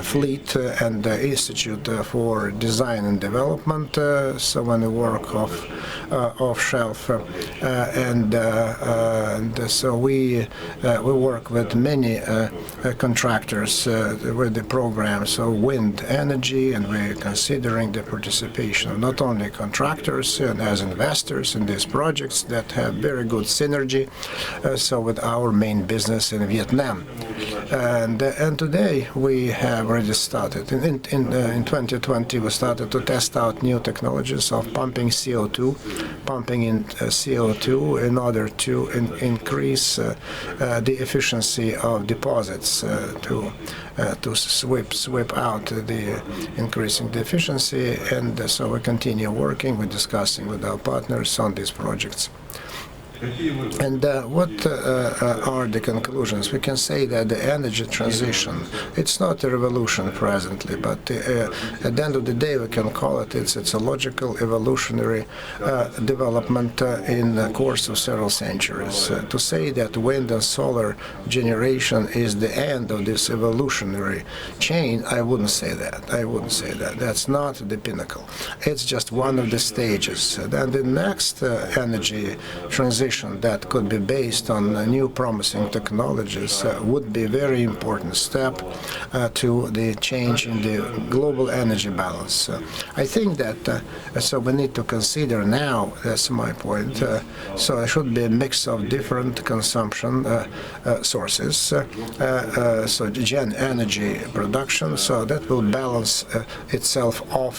fleet and institute for design and development. So when we work off shelf, and so we work with many contractors with the program. So wind energy, and we're considering the participation of not only contractors and as investors in these projects that have very good synergy. So with our main business in Vietnam, and today we have already started. In 2020, we started to test out new technologies of pumping CO2, pumping in CO2 in order to increase the efficiency of deposits to sweep out the increasing the efficiency. And so we continue working, we're discussing with our partners on these projects. And what are the conclusions? We can say that the energy transition, it's not a revolution presently, but at the end of the day, we can call it's a logical evolutionary development in the course of several centuries. To say that wind and solar generation is the end of this evolutionary chain, I wouldn't say that. That's not the pinnacle. It's just one of the stages. Then the next energy transition that could be based on new promising technologies would be a very important step to the change in the global energy balance. I think that so we need to consider now, that's my point, so it should be a mix of different consumption sources, so energy production, so that will balance itself off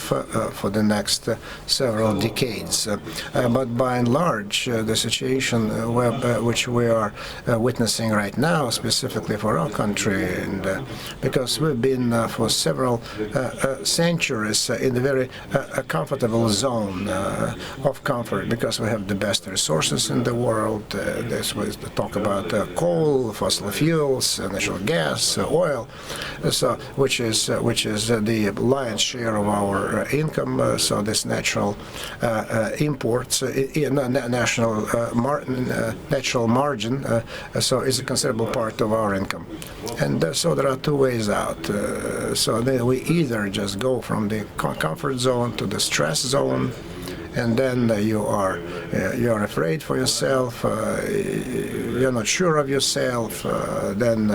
for the next several decades. But by and large, the situation situation which we are witnessing right now, specifically for our country, and because we've been for several centuries in a very comfortable zone of comfort, because we have the best resources in the world. This was the talk about coal, fossil fuels, natural gas, oil, so which is the lion's share of our income. So this natural imports, natural margin, so is a considerable part of our income. And so there are two ways out. So then we either just go from the comfort zone to the stress zone, and then you are afraid for yourself, you're not sure of yourself, then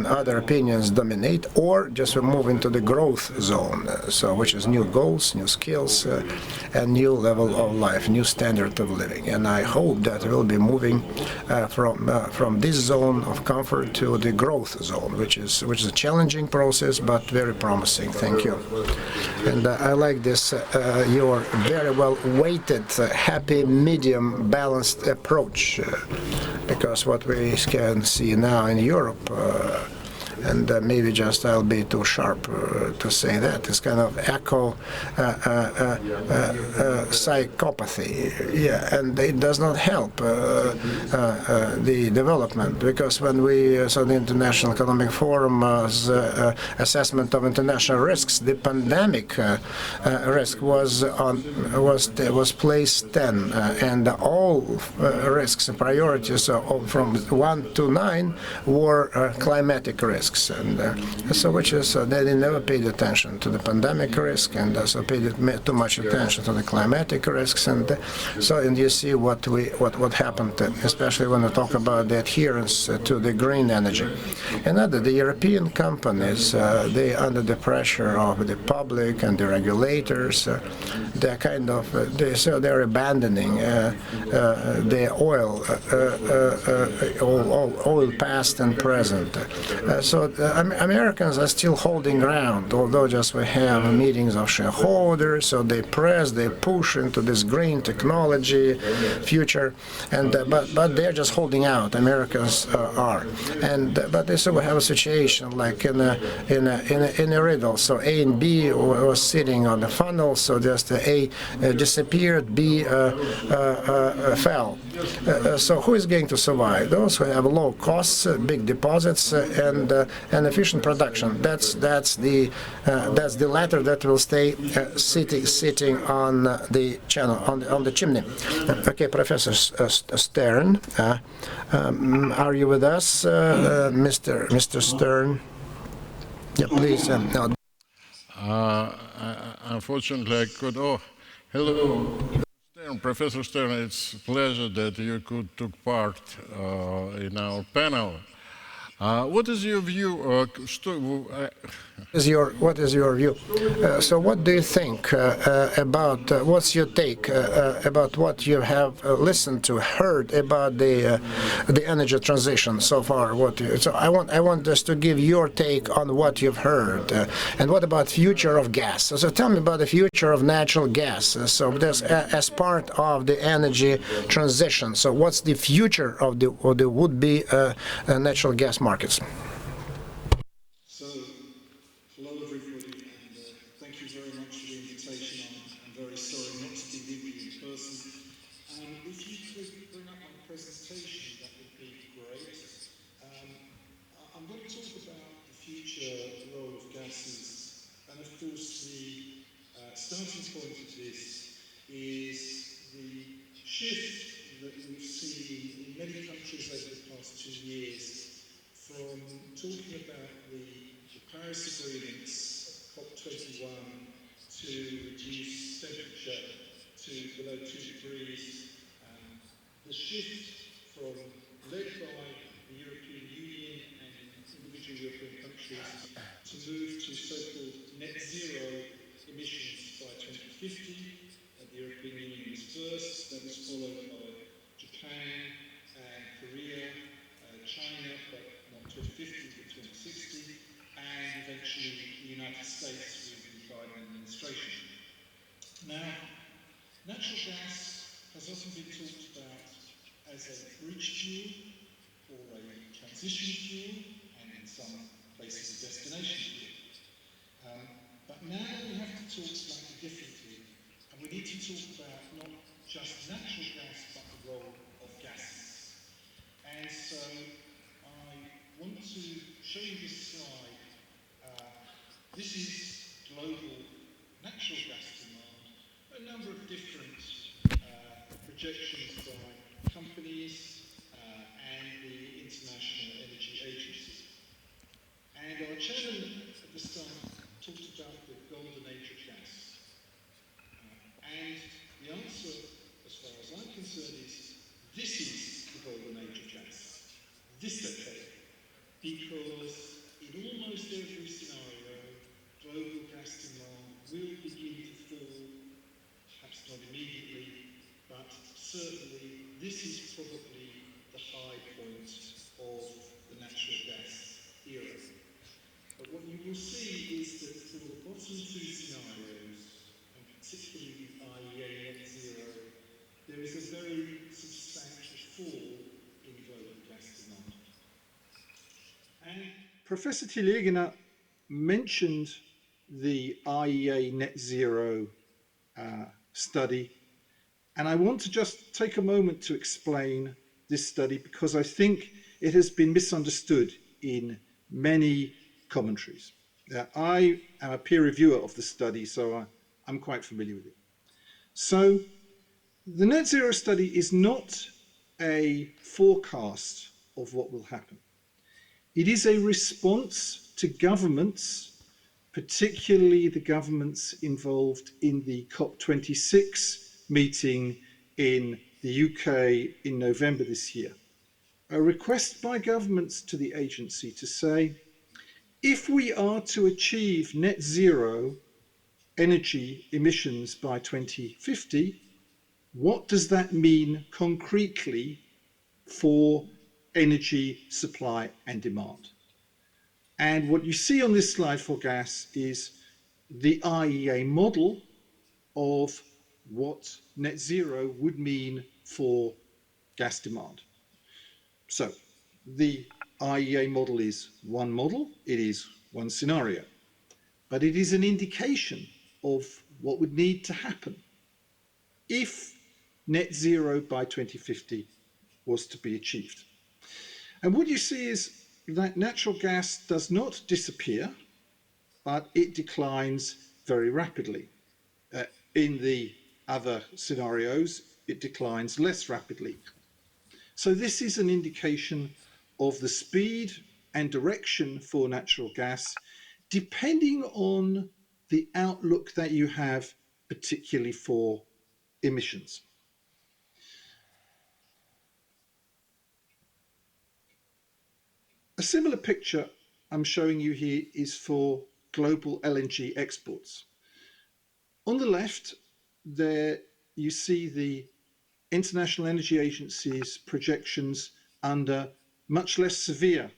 other opinions dominate, or just move into the growth zone, so which is new goals, new skills, and new level of life, new standard of living. And I hope that we'll be moving from this zone of comfort to the growth zone, which is a challenging process but very promising. Thank you. And I like this your very well weighted, happy, medium, balanced approach, because what we can see now in Europe, and maybe just I'll be too sharp to say that, it's kind of echo psychopathy, yeah, and it does not help the development, because when we saw the International Economic Forum's assessment of international risks, the pandemic risk was placed 10, and all risks and priorities from 1 to 9 were climatic risks. And so which is they never paid attention to the pandemic risk, and also paid too much attention to the climatic risks. And and you see what happened, especially when we talk about the adherence to the green energy. And the European companies, they under the pressure of the public and the regulators, they're kind of they're abandoning the oil past and present. So Americans are still holding ground, although just we have meetings of shareholders, so they push into this green technology future, and but they're just holding out. Americans are, and but they sort of have a situation like in a riddle. So A and B was sitting on the funnel, so just A disappeared, B fell. So who is going to survive? Those who have low costs, big deposits, and efficient production. That's the ladder that will stay sitting on the channel, on the chimney. Okay, Professor Stern, are you with us, Mr. Stern? Yeah, please. No. Unfortunately, I could. Oh, hello. Professor Stern, it's a pleasure that you could took part in our panel. What is your view? What is your view? So what do you think about, what's your take about what you have listened to, heard about the energy transition so far? So I want us to give your take on what you've heard. And what about future of gas? So tell me about the future of natural gas. So this, as part of the energy transition. So what's the future of the would-be natural gas markets? So, hello everybody, and thank you very much for the invitation. I'm very sorry not to be with you in person. If you could bring up my presentation, that would be great. I'm going to talk about the future role of gases, and of course the starting point of this is the shift that we've seen in many countries over the past 2 years, from talking about the Paris Agreement's COP21 to reduce temperature to below 2 degrees. The shift from led by the European Union and individual European countries to move to so-called net zero emissions by 2050. The European Union was first, that was followed by Japan and Korea, China, but not 2050, but 2060, and eventually the United States with the Biden administration. Now, natural gas has often been talked about as a bridge fuel or a transition fuel, and in some places a destination fuel. But now we have to talk slightly differently, and we need to talk about not just natural gas, but the role of gases. And so I want to show you this slide. This is global natural gas demand, a number of different projections by companies and the International Energy Agency. And our chairman at the start talked about the golden age of gas. And the answer, as far as I'm concerned, is this is the golden age of gas, this decade, because in almost every scenario, global gas demand will begin to fall, perhaps not immediately, but certainly this is probably the high point of the natural gas era. But what you will see is that for the bottom two scenarios, and particularly the IEA net zero, there is a very substantial fall in global gas demand. And Professor Tillegina mentioned the IEA net zero study, and I want to just take a moment to explain this study because I think it has been misunderstood in many commentaries. I am a peer reviewer of the study, so I'm quite familiar with it. So the net zero study is not a forecast of what will happen. It is a response to governments, particularly the governments involved in the COP26 meeting in the UK in November this year. A request by governments to the agency to say, if we are to achieve net zero energy emissions by 2050, what does that mean concretely for energy supply and demand? And what you see on this slide for gas is the IEA model of what net zero would mean for gas demand. So the IEA model is one model, it is one scenario, but it is an indication of what would need to happen if net zero by 2050 was to be achieved. And what you see is that natural gas does not disappear, but it declines very rapidly. In the other scenarios, it declines less rapidly. So this is an indication of the speed and direction for natural gas, depending on the outlook that you have, particularly for emissions. A similar picture I'm showing you here is for global LNG exports. On the left, there you see the International Energy Agency's projections under much less severe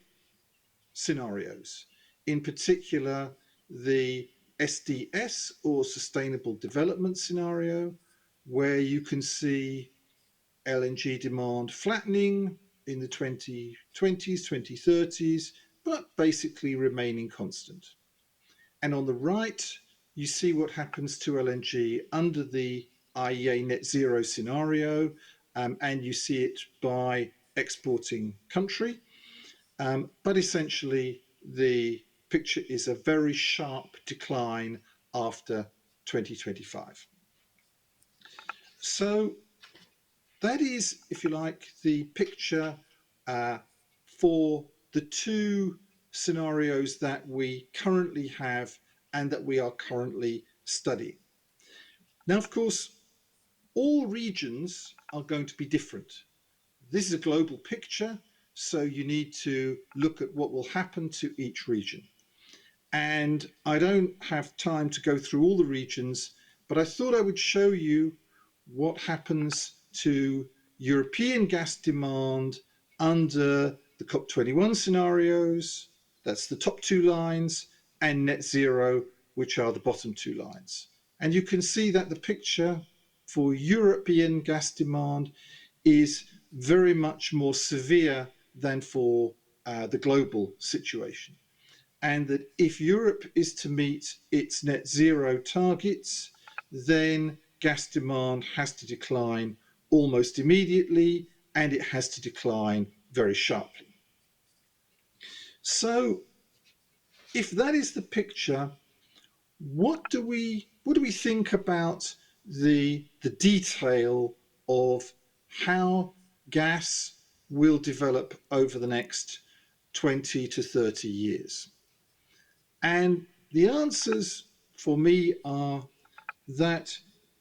scenarios, in particular the SDS or Sustainable Development Scenario, where you can see LNG demand flattening in the 2020s, 2030s, but basically remaining constant. And on the right, you see what happens to LNG under the IEA net zero scenario, and you see it by exporting country. But essentially, the picture is a very sharp decline after 2025. So that is, if you like, the picture for the two scenarios that we currently have and that we are currently studying. Now, of course, all regions are going to be different. This is a global picture, so you need to look at what will happen to each region. And I don't have time to go through all the regions, but I thought I would show you what happens to European gas demand under the COP21 scenarios, that's the top two lines, and net zero, which are the bottom two lines. And you can see that the picture for European gas demand is very much more severe than for the global situation. And that if Europe is to meet its net zero targets, then gas demand has to decline almost immediately, and it has to decline very sharply. So if that is the picture, what do we think about the detail of how gas will develop over the next 20 to 30 years? And the answers for me are that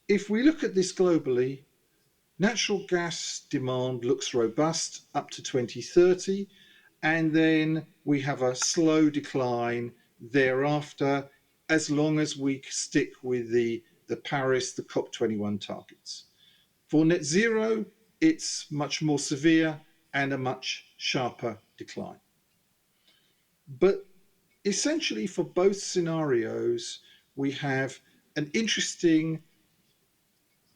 if we look at this globally, natural gas demand looks robust up to 2030, and then we have a slow decline thereafter, as long as we stick with the Paris, the COP21 targets. For net zero, it's much more severe and a much sharper decline. But essentially, for both scenarios, we have an interesting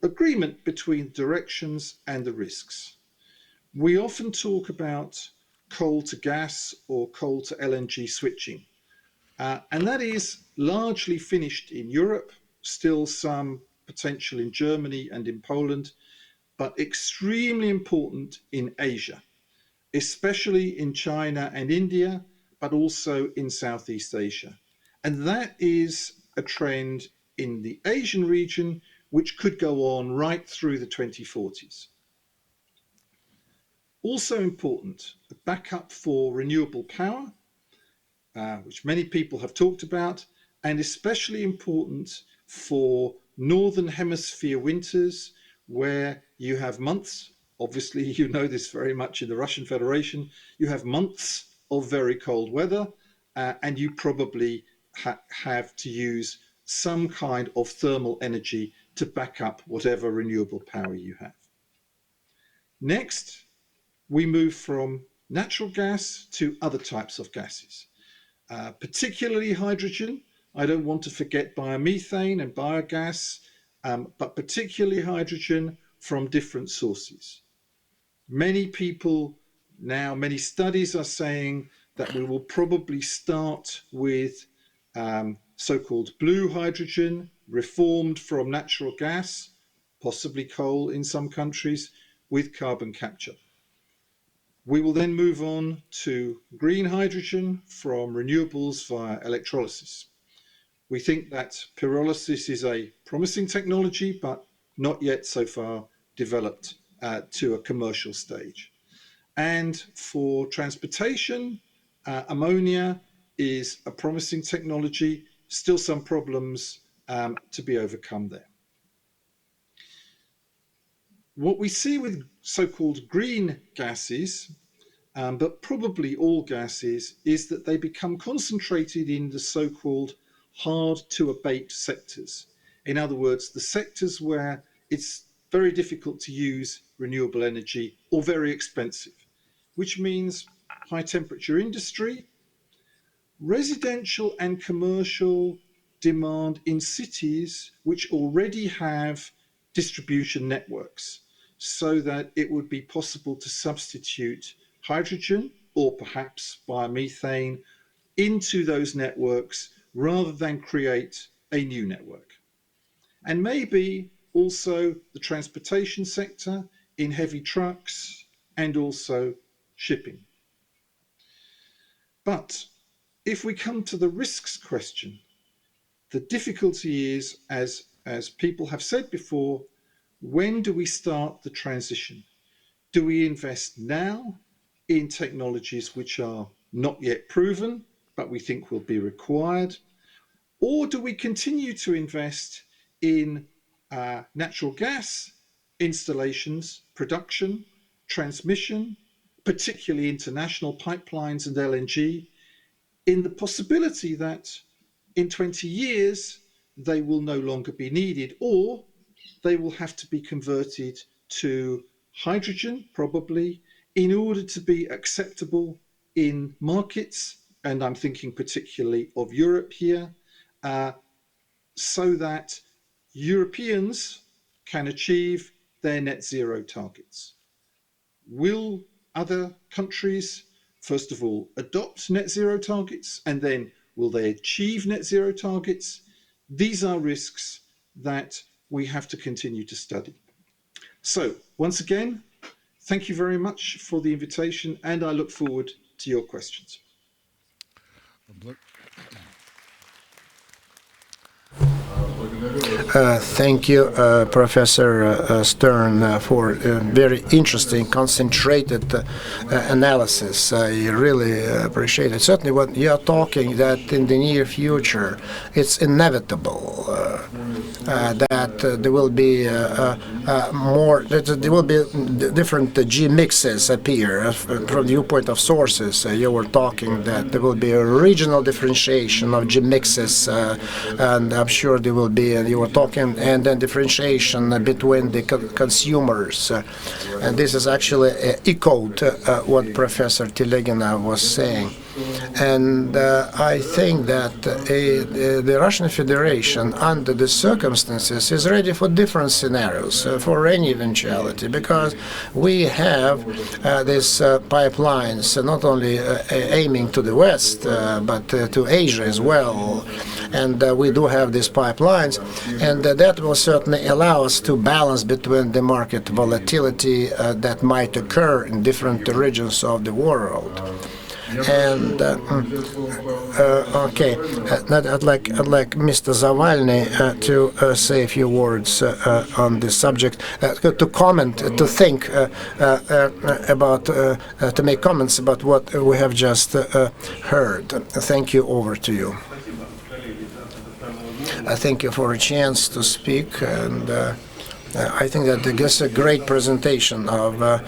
agreement between directions and the risks. We often talk about coal to gas or coal to LNG switching, and that is largely finished in Europe, still some potential in Germany and in Poland, but extremely important in Asia, especially in China and India, but also in Southeast Asia. And that is a trend in the Asian region, which could go on right through the 2040s. Also important, a backup for renewable power, which many people have talked about, and especially important for Northern Hemisphere winters, where you have months, obviously you know this very much in the Russian Federation, you have months of very cold weather, and you probably have to use some kind of thermal energy to back up whatever renewable power you have. Next, we move from natural gas to other types of gases, particularly hydrogen. I don't want to forget biomethane and biogas, but particularly hydrogen from different sources. Many people now, many studies are saying that we will probably start with so-called blue hydrogen, reformed from natural gas, possibly coal in some countries, with carbon capture. We will then move on to green hydrogen from renewables via electrolysis. We think that pyrolysis is a promising technology, but not yet so far developed to a commercial stage. And for transportation, ammonia is a promising technology, still some problems to be overcome there. What we see with so-called green gases, but probably all gases, is that they become concentrated in the so-called hard to abate sectors. In other words, the sectors where it's very difficult to use renewable energy or very expensive, which means high temperature industry, residential and commercial demand in cities which already have distribution networks, so that it would be possible to substitute hydrogen or perhaps biomethane into those networks rather than create a new network. And maybe also the transportation sector in heavy trucks and also shipping. But if we come to the risks question, the difficulty is, as people have said before, when do we start the transition? Do we invest now in technologies which are not yet proven, but we think will be required? Or do we continue to invest in natural gas installations, production, transmission, particularly international pipelines and LNG, in the possibility that in 20 years they will no longer be needed, or they will have to be converted to hydrogen, probably, in order to be acceptable in markets, and I'm thinking particularly of Europe here, so that Europeans can achieve their net zero targets. will other countries, first of all, adopt net zero targets, and then will they achieve net zero targets? These are risks that we have to continue to study. So once again, thank you very much for the invitation, and I look forward to your questions. Thank you, Professor Stern, for a very interesting, concentrated analysis. I really appreciate it. Certainly, when you are talking that in the near future, it's inevitable that there will be there will be different G mixes appear from the viewpoint of sources. You were talking that there will be a regional differentiation of G mixes, and I'm sure there will be. You were talking, and then differentiation between the consumers, and this is actually echoed what Professor Telegina was saying. And I think that the Russian Federation, under the circumstances, is ready for different scenarios, for any eventuality, because we have these pipelines not only aiming to the West, but to Asia as well. And we do have these pipelines, and that will certainly allow us to balance between the market volatility that might occur in different regions of the world. And okay, I'd like Mr. Zavalny to say a few words on this subject, to comment, to think about, to make comments about what we have just heard. Thank you. Over to you. Thank you for a chance to speak, and I think that this is a great presentation of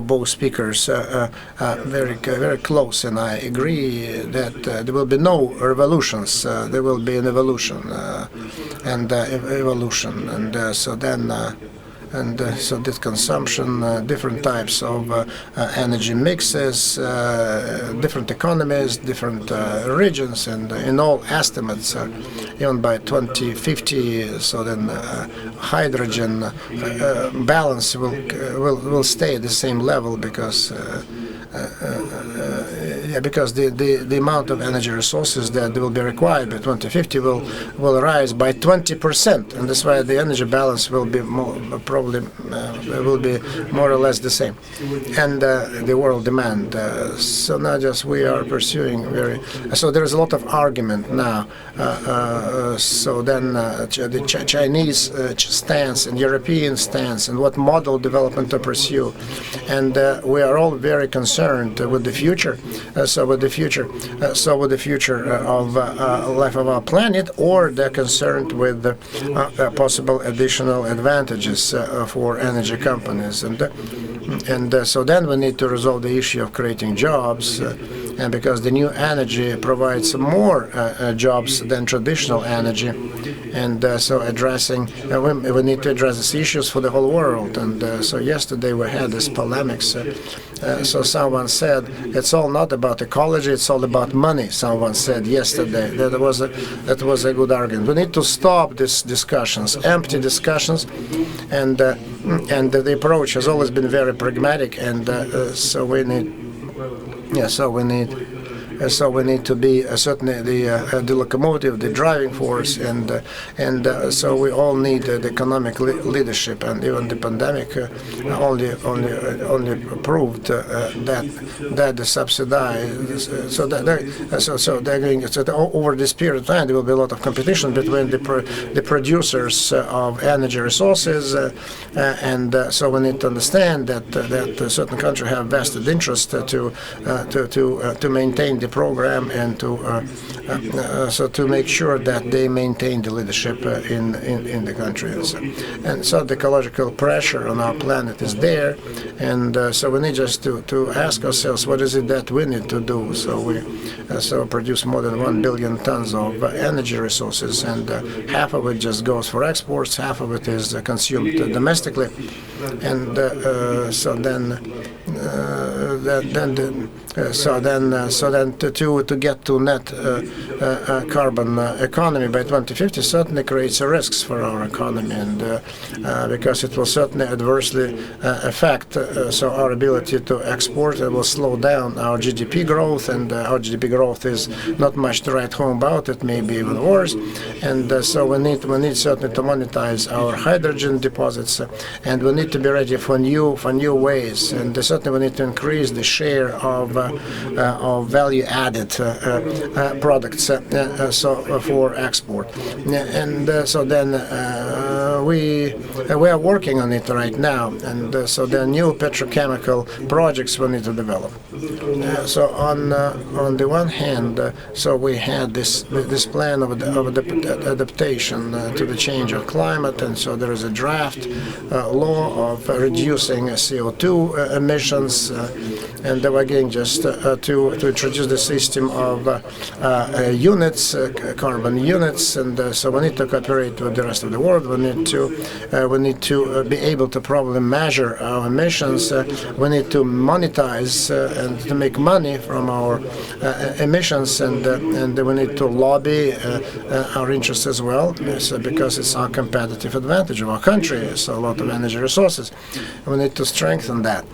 both speakers, very close, and I agree that there will be no revolutions. There will be an evolution and evolution, and so then. So this consumption, different types of energy mixes, different economies, different regions, and in all estimates, even by 2050, so then hydrogen balance will stay at the same level, because because the amount of energy resources that will be required by 2050 will rise by 20%, and that's why the energy balance will be probably will be more or less the same, and the world demand. So now just we are pursuing so there is a lot of argument now. So then the Chinese stance and European stance, and what model development to pursue, and we are all very concerned with the future. With the future of life of our planet, or they're concerned with possible additional advantages for energy companies, and so then we need to resolve the issue of creating jobs, and because the new energy provides more jobs than traditional energy, and so addressing we need to address these issues for the whole world. And so yesterday we had this polemics. So someone said it's all not about ecology, it's all about money. Someone said yesterday. That was a good argument. We need to stop these discussions, empty discussions, and the approach has always been very pragmatic, and so we need. Yeah, so we need to be certainly the locomotive, the driving force, and so we all need the economic leadership, and even the pandemic only proved that the subsidized, so they're going, so over this period of time there will be a lot of competition between the producers of energy resources, and so we need to understand that certain countries have vested interest to maintain the program, and to make sure that they maintain the leadership in the countries. And so the ecological pressure on our planet is there, and so we need just to ask ourselves, what is it that we need to do? So we produce more than 1 billion tons of energy resources, and half of it just goes for exports, half of it is consumed domestically, and so then to get to net carbon economy by 2050 certainly creates risks for our economy, and because it will certainly adversely affect so our ability to export. It will slow down our GDP growth, and our GDP growth is not much to write home about. It may be even worse, and so we need certainly to monetize our hydrogen deposits, and we need to be ready for new ways, and certainly we need to increase the share of value-added products for export, and so then we are working on it right now, and so there are new petrochemical projects we need to develop. So on the one hand, so we had this plan of adaptation to the change of climate, and so there is a draft law of reducing CO2 emissions, and we're getting just to introduce the system of units, carbon units, and so we need to cooperate with the rest of the world. We need to be able to probably measure our emissions. We need to monetize and to make money from our emissions, and we need to lobby our interests as well, because it's our competitive advantage of our country. So a lot of energy resources. We need to strengthen that.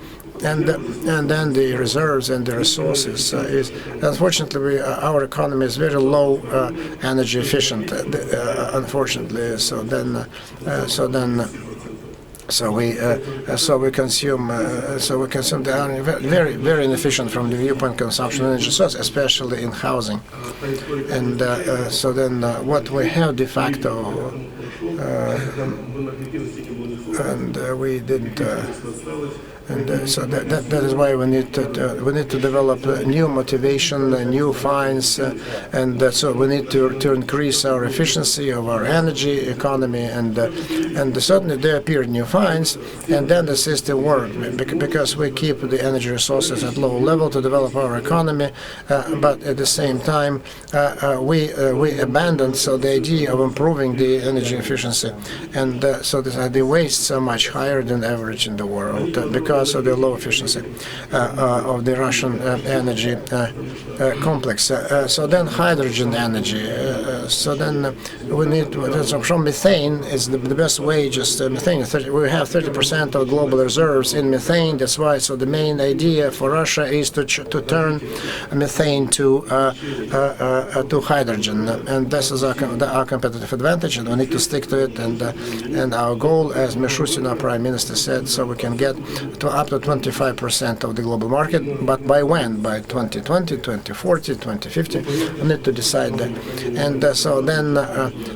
And then the reserves and the resources is, unfortunately, our economy is very low energy efficient, unfortunately. So we consume the very inefficient from the viewpoint consumption of energy source, especially in housing. And so then what we have de facto, and we didn't. And so that is why we need to develop new motivation, new fines, and so we need to increase our efficiency of our energy economy, and certainly there appear new fines, and then the system works because we keep the energy resources at low level to develop our economy, but at the same time we abandon the idea of improving the energy efficiency, and so the wastes are much higher than average in the world because of the low efficiency of the Russian energy complex. So then hydrogen energy. So then we need from methane is the best way. Just methane. We have 30% of global reserves in methane. That's why. So the main idea for Russia is to turn methane to hydrogen, and this is our competitive advantage, and we need to stick to it. And our goal, as Mishustin, our Prime Minister, said, so we can get to up to 25% of the global market, but by when? By 2020, 2040, 2050, we need to decide that. And so then,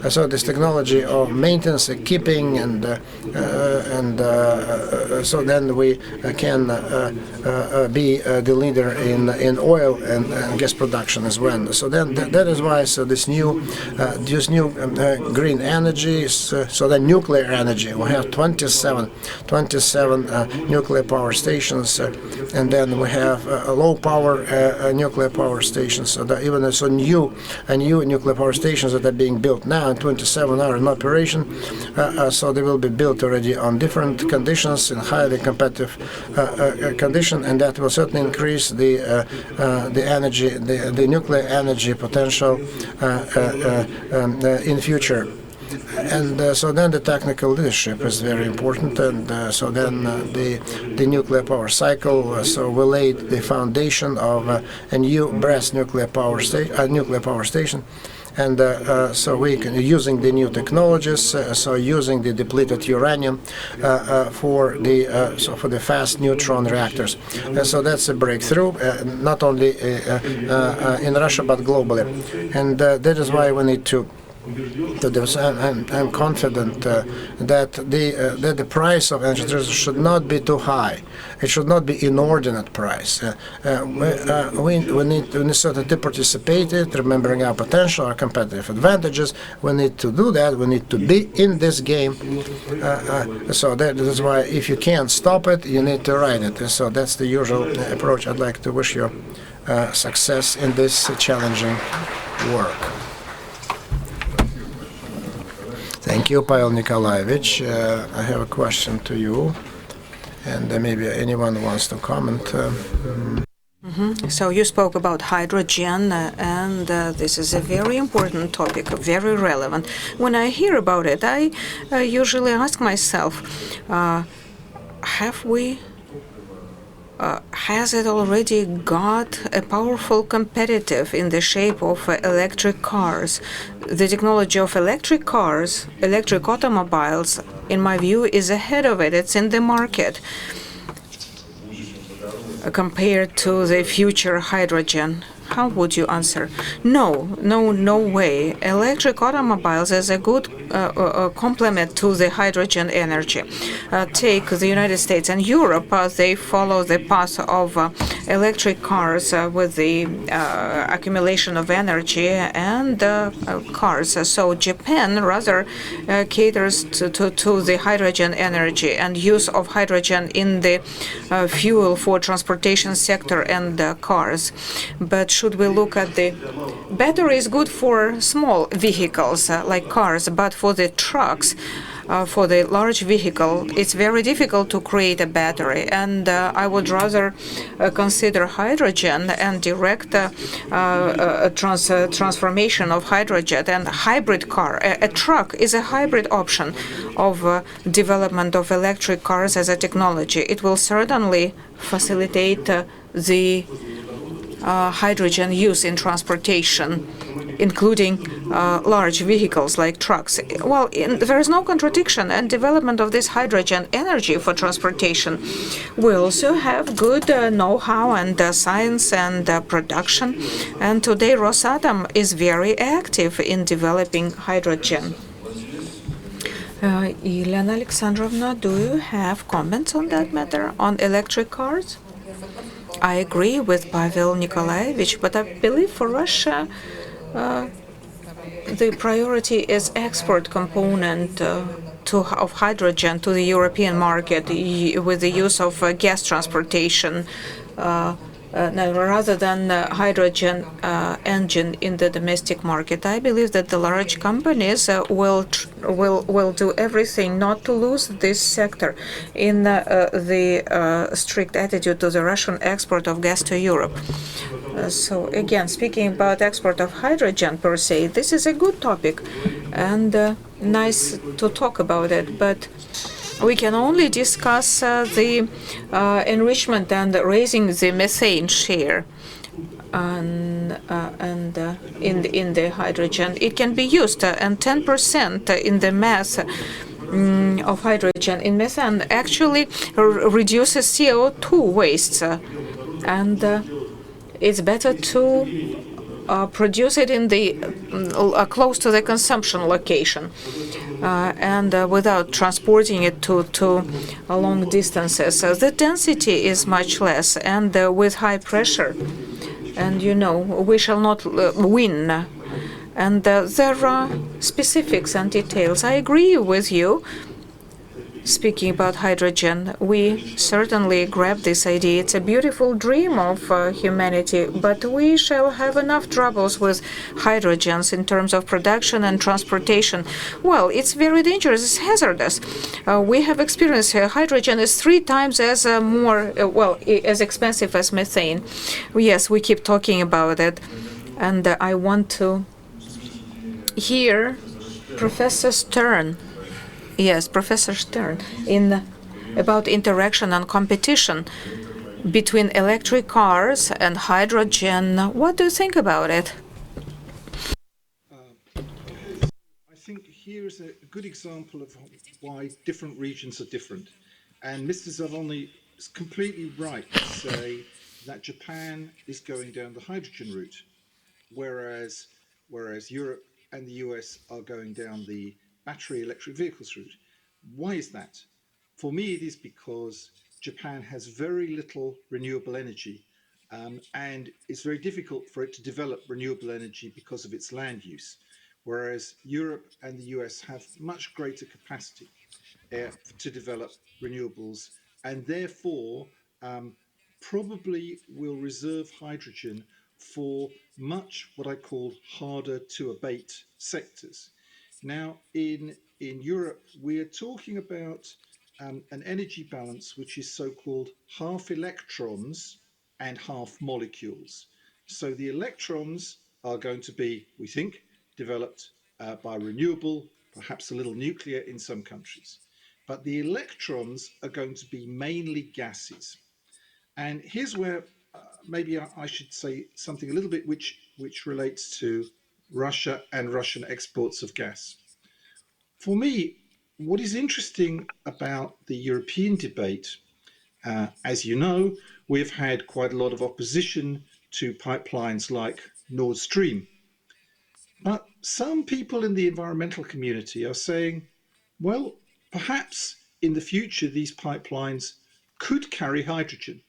so this technology of maintenance, keeping, and so then we can be the leader in oil and gas production as well. So then that is why this new green energy. So then nuclear energy. We have 27 nuclear power stations, and then we have low power nuclear power stations. So that even new nuclear power stations that are being built now, and 27 are in operation. So they will be built already on different conditions in highly competitive condition, and that will certainly increase the energy, the nuclear energy potential in future. And so then the technical leadership is very important, and so then the nuclear power cycle. So we laid the foundation of a new Brest nuclear power station. And so we can using the new technologies, so using the depleted uranium for the fast neutron reactors. So that's a breakthrough, not only in Russia but globally, and that is why we need to. I'm confident that the price of energy should not be too high. It should not be inordinate price. We need certainly to participate in it, remembering our potential, our competitive advantages. We need to do that. We need to be in this game. So that is why if you can't stop it, you need to ride it. So that's the usual approach. I'd like to wish you success in this challenging work. Thank you, Pavel Nikolaevich. I have a question to you, and maybe anyone wants to comment. So you spoke about hydrogen, and this is a very important topic, very relevant. When I hear about it, I usually ask myself, have we has it already got a powerful competitive in the shape of electric cars? The technology of electric cars, electric automobiles, in my view, is ahead of it. It's in the market compared to the future hydrogen. How would you answer? No way. Electric automobiles is a good complement to the hydrogen energy. Take the United States and Europe, they follow the path of electric cars with the accumulation of energy and cars. So Japan rather caters to the hydrogen energy and use of hydrogen in the fuel for transportation sector and cars. But should we look at the battery is good for small vehicles like cars, but for the trucks, for the large vehicle, it's very difficult to create a battery. And I would rather consider hydrogen and direct transformation of hydrogen and hybrid car. A truck is a hybrid option of development of electric cars as a technology. It will certainly facilitate the hydrogen use in transportation, including large vehicles like trucks. Well, there is no contradiction, and development of this hydrogen energy for transportation. We also have good know-how and science and production, and today Rosatom is very active in developing hydrogen. Elena Alexandrovna, do you have comments on that matter, on electric cars? I agree with Pavel Nikolaevich, but I believe for Russia, the priority is export component of hydrogen to the European market with the use of gas transportation rather than hydrogen engine in the domestic market. I believe that the large companies will do everything not to lose this sector in the strict attitude to the Russian export of gas to Europe. So again, speaking about export of hydrogen per se, this is a good topic and nice to talk about it, but we can only discuss the enrichment and raising the methane share in the hydrogen. It can be used, and 10% in the mass of hydrogen in methane actually reduces CO2 wastes, and it's better to produce it in the close to the consumption location. And without transporting it to long distances. The density is much less, and with high pressure. And we shall not win. And there are specifics and details. I agree with you. Speaking about hydrogen, we certainly grab this idea. It's a beautiful dream of humanity, but we shall have enough troubles with hydrogens in terms of production and transportation. Well, it's very dangerous. It's hazardous. We have experienced hydrogen is 3 times as as expensive as methane. Yes, we keep talking about it, and I want to hear Professor Stern. Yes, Professor Stern, about interaction and competition between electric cars and hydrogen. What do you think about it? I think here is a good example of why different regions are different. And Mr. Zavolny is completely right to say that Japan is going down the hydrogen route, whereas Europe and the US are going down the battery electric vehicles route. Why is that? For me, it is because Japan has very little renewable energy, and it's very difficult for it to develop renewable energy because of its land use, whereas Europe and the US have much greater capacity to develop renewables, and therefore probably will reserve hydrogen for much what I call harder to abate sectors. Now, in Europe, we are talking about an energy balance which is so-called half electrons and half molecules. So the electrons are going to be, we think, developed by renewable, perhaps a little nuclear in some countries. But the electrons are going to be mainly gases. And here's where maybe I should say something a little bit which relates to Russia and Russian exports of gas. For me, what is interesting about the European debate, as you know, we've had quite a lot of opposition to pipelines like Nord Stream. But some people in the environmental community are saying, well, perhaps in the future these pipelines could carry hydrogen.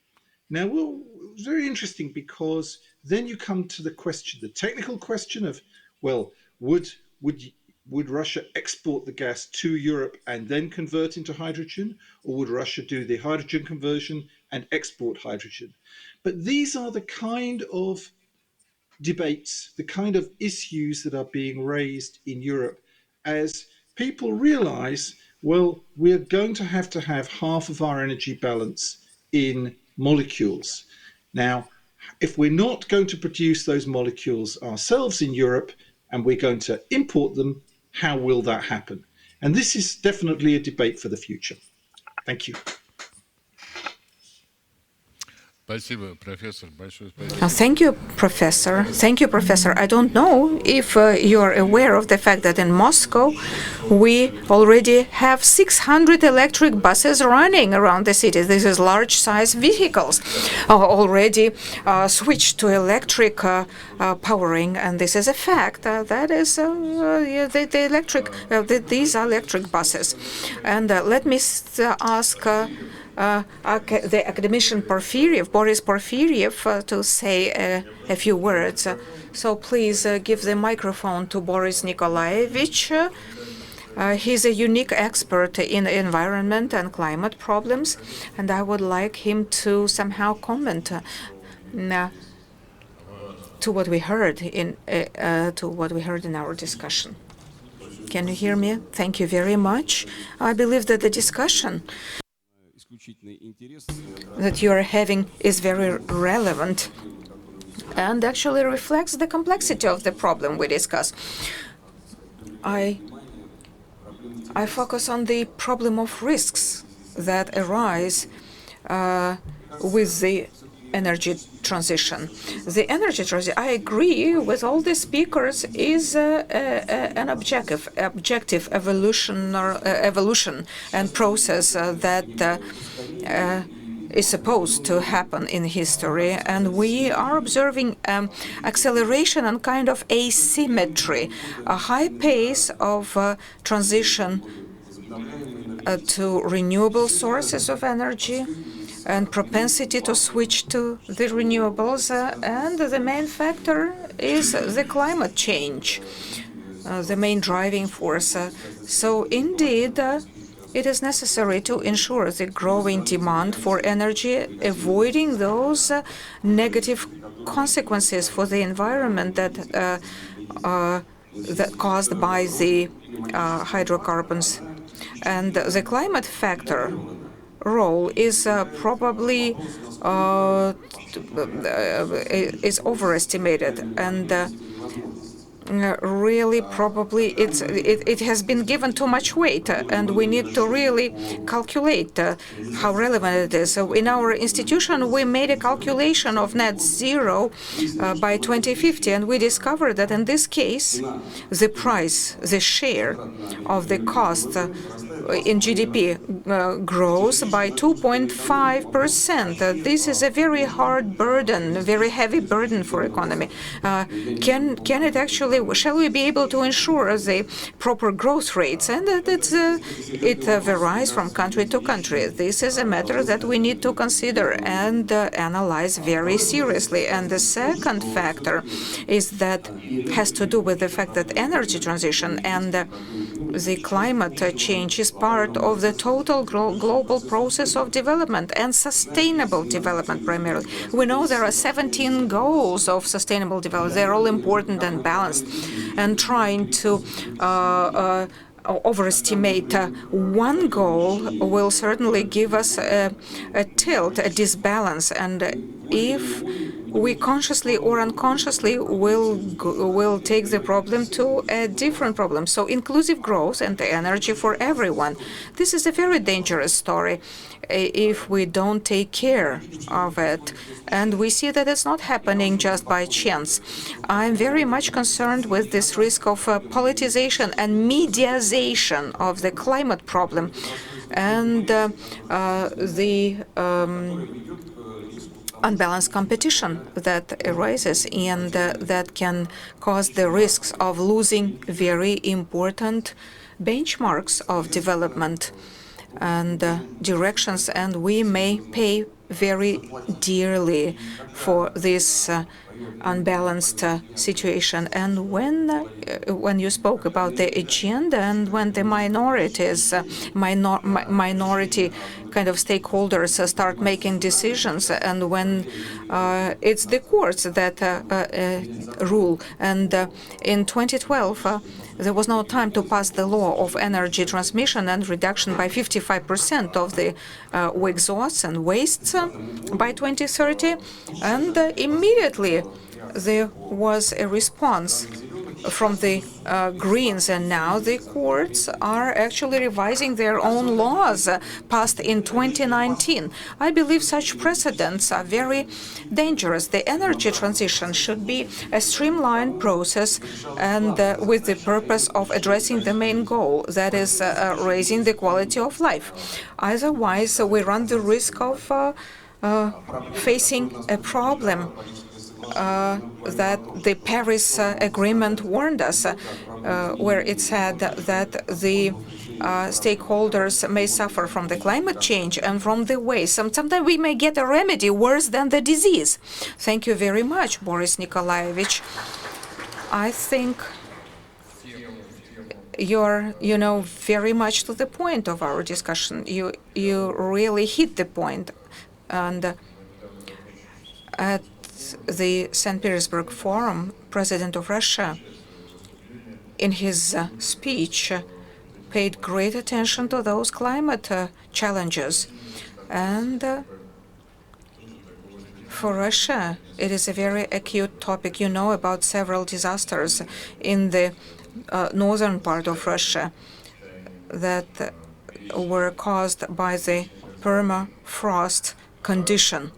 Now, well, it's very interesting because then you come to the question, the technical question of, well, would Russia export the gas to Europe and then convert into hydrogen? Or would Russia do the hydrogen conversion and export hydrogen? But these are the kind of debates, the kind of issues that are being raised in Europe as people realize, well, we're going to have half of our energy balance in molecules. Now, if we're not going to produce those molecules ourselves in Europe and we're going to import them, how will that happen? And this is definitely a debate for the future. Thank you. Спасибо, профессор. Большое спасибо. Thank you, Professor. Thank you, Professor. I don't know if you're aware of the fact that in Moscow, we already have 600 electric buses running around the city. This is large-size vehicles already switched to electric powering, and this is a fact. That is the electric. These are electric buses. And let me ask. The academician Porfiriev, Boris Porfiriev, to say a few words. So please give the microphone to Boris Nikolaevich. He's a unique expert in environment and climate problems, and I would like him to somehow comment to what we heard in our discussion. Can you hear me? Thank you very much. I believe that the discussion that you are having is very relevant and actually reflects the complexity of the problem we discuss. I focus on the problem of risks that arise with the energy transition. The energy transition, I agree with all the speakers, is an objective evolution and process that is supposed to happen in history, and we are observing acceleration and kind of asymmetry, a high pace of transition to renewable sources of energy, and propensity to switch to the renewables, and the main factor is the climate change, the main driving force. So indeed, it is necessary to ensure the growing demand for energy, avoiding those negative consequences for the environment that caused by the hydrocarbons. And the climate factor role is probably is overestimated, and really probably it has been given too much weight, and we need to really calculate how relevant it is. So in our institution, we made a calculation of net zero by 2050, and we discovered that in this case, the price, the share of the cost in GDP grows by 2.5%. This is a very hard burden, a very heavy burden for economy. Can it actually? Shall we be able to ensure the proper growth rates? And it varies from country to country. This is a matter that we need to consider and analyze very seriously. And the second factor is that has to do with the fact that energy transition and the climate change is part of the total global process of development and sustainable development primarily. We know there are 17 goals of sustainable development. They're all important and balanced, and trying to overestimate one goal will certainly give us a tilt, a disbalance, and if we consciously or unconsciously will take the problem to a different problem. So inclusive growth and energy for everyone. This is a very dangerous story if we don't take care of it. And we see that it's not happening just by chance. I'm very much concerned with this risk of politicization and mediazation of the climate problem and the unbalanced competition that arises and that can cause the risks of losing very important benchmarks of development and directions, and we may pay very dearly for this unbalanced situation. And when you spoke about the agenda and when the minorities, minority kind of stakeholders start making decisions, and when it's the courts that rule, and in 2012 there was no time to pass the law of energy transmission and reduction by 55% of the exhausts and wastes by 2030, and immediately there was a response from the Greens, and now the courts are actually revising their own laws passed in 2019. I believe such precedents are very dangerous. The energy transition should be a streamlined process and with the purpose of addressing the main goal, that is raising the quality of life. Otherwise, we run the risk of facing a problem that the Paris Agreement warned us, where it said that the stakeholders may suffer from the climate change and from the waste. Sometimes we may get a remedy worse than the disease. Thank you very much, Boris Nikolaevich. I think you're, very much to the point of our discussion. You really hit the point. And at the St. Petersburg Forum, President of Russia, in his speech, paid great attention to those climate challenges. And for Russia, it is a very acute topic. You know about several disasters in the northern part of Russia that were caused by the permafrost condition.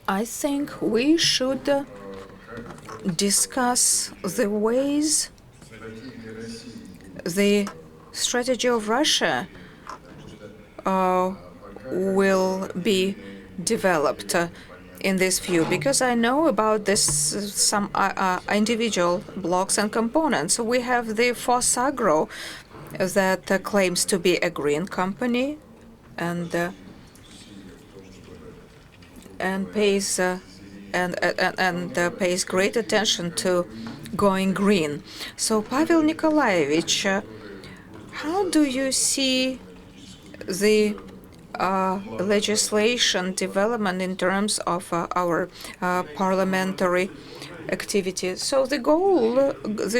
I think we should discuss the ways the strategy of Russia will be developed in this view, because I know about this some individual blocks and components. We have the Fosagro that claims to be a green company and pays pays great attention to going green. So, Pavel Nikolaevich, how do you see the legislation development in terms of our parliamentary activities? So the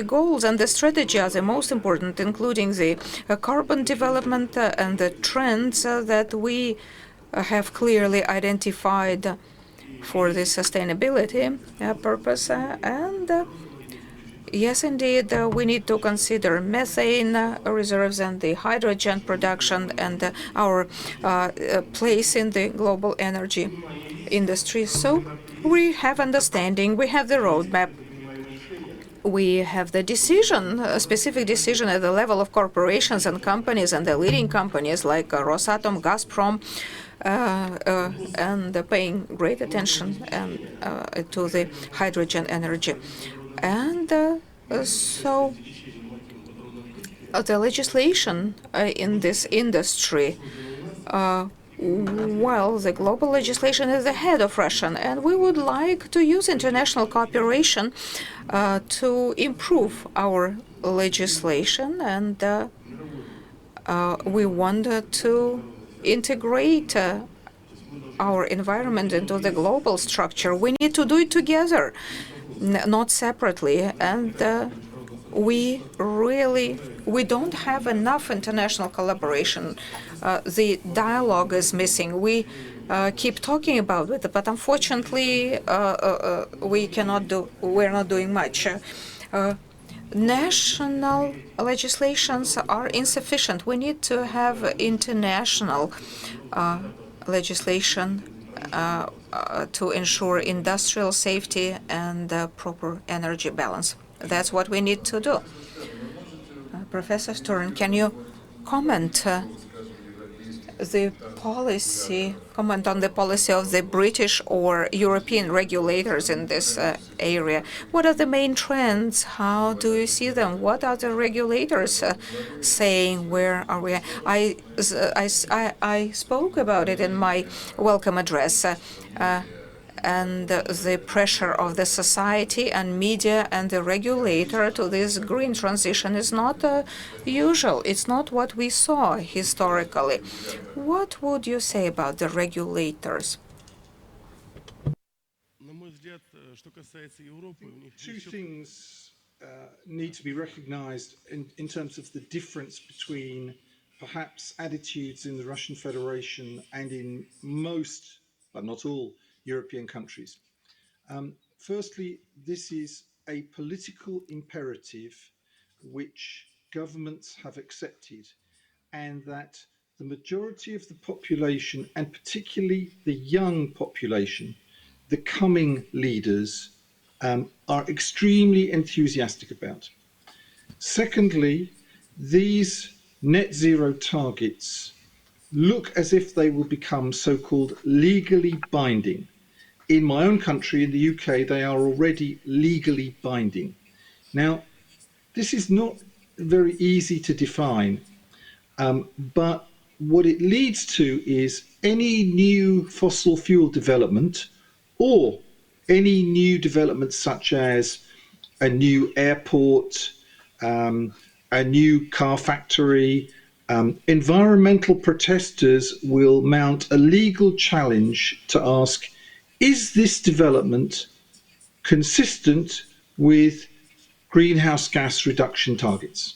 goals and the strategy are the most important, including the carbon development and the trends that we have clearly identified for the sustainability purpose. And yes, indeed, we need to consider methane reserves and the hydrogen production and our place in the global energy industry. So we have understanding, we have the roadmap. We have the decision, a specific decision at the level of corporations and companies and the leading companies like Rosatom, Gazprom, and paying great attention to the hydrogen energy. And so the legislation in this industry, well, the global legislation is ahead of Russia, and we would like to use international cooperation to improve our legislation, and we want to integrate our environment into the global structure, we need to do it together, not separately. And we don't have enough international collaboration. The dialogue is missing. We keep talking about it, but unfortunately, we're not doing much. National legislations are insufficient. We need to have international legislation to ensure industrial safety and proper energy balance. That's what we need to do. Professor Stern, can you comment on the policy of the British or European regulators in this area? What are the main trends? How do you see them? What are the regulators saying? Where are we? I spoke about it in my welcome address. And the pressure of the society and media and the regulator to this green transition is not usual. It's not what we saw historically. What would you say about the regulators? Two things need to be recognized in terms of the difference between perhaps attitudes in the Russian Federation and in most, but not all, European countries. Firstly, this is a political imperative which governments have accepted, and that the majority of the population, and particularly the young population, the coming leaders, are extremely enthusiastic about. Secondly, these net zero targets look as if they will become so-called legally binding. In my own country, in the UK, they are already legally binding. Now, this is not very easy to define, but what it leads to is any new fossil fuel development or any new development such as a new airport, a new car factory, environmental protesters will mount a legal challenge to ask, is this development consistent with greenhouse gas reduction targets?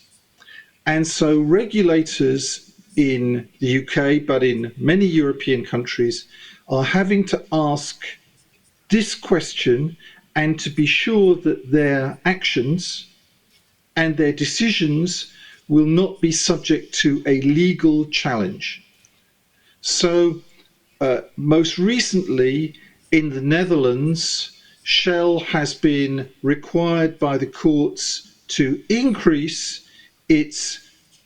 And so regulators in the UK, but in many European countries, are having to ask this question and to be sure that their actions and their decisions will not be subject to a legal challenge. So most recently in the Netherlands, Shell has been required by the courts to increase its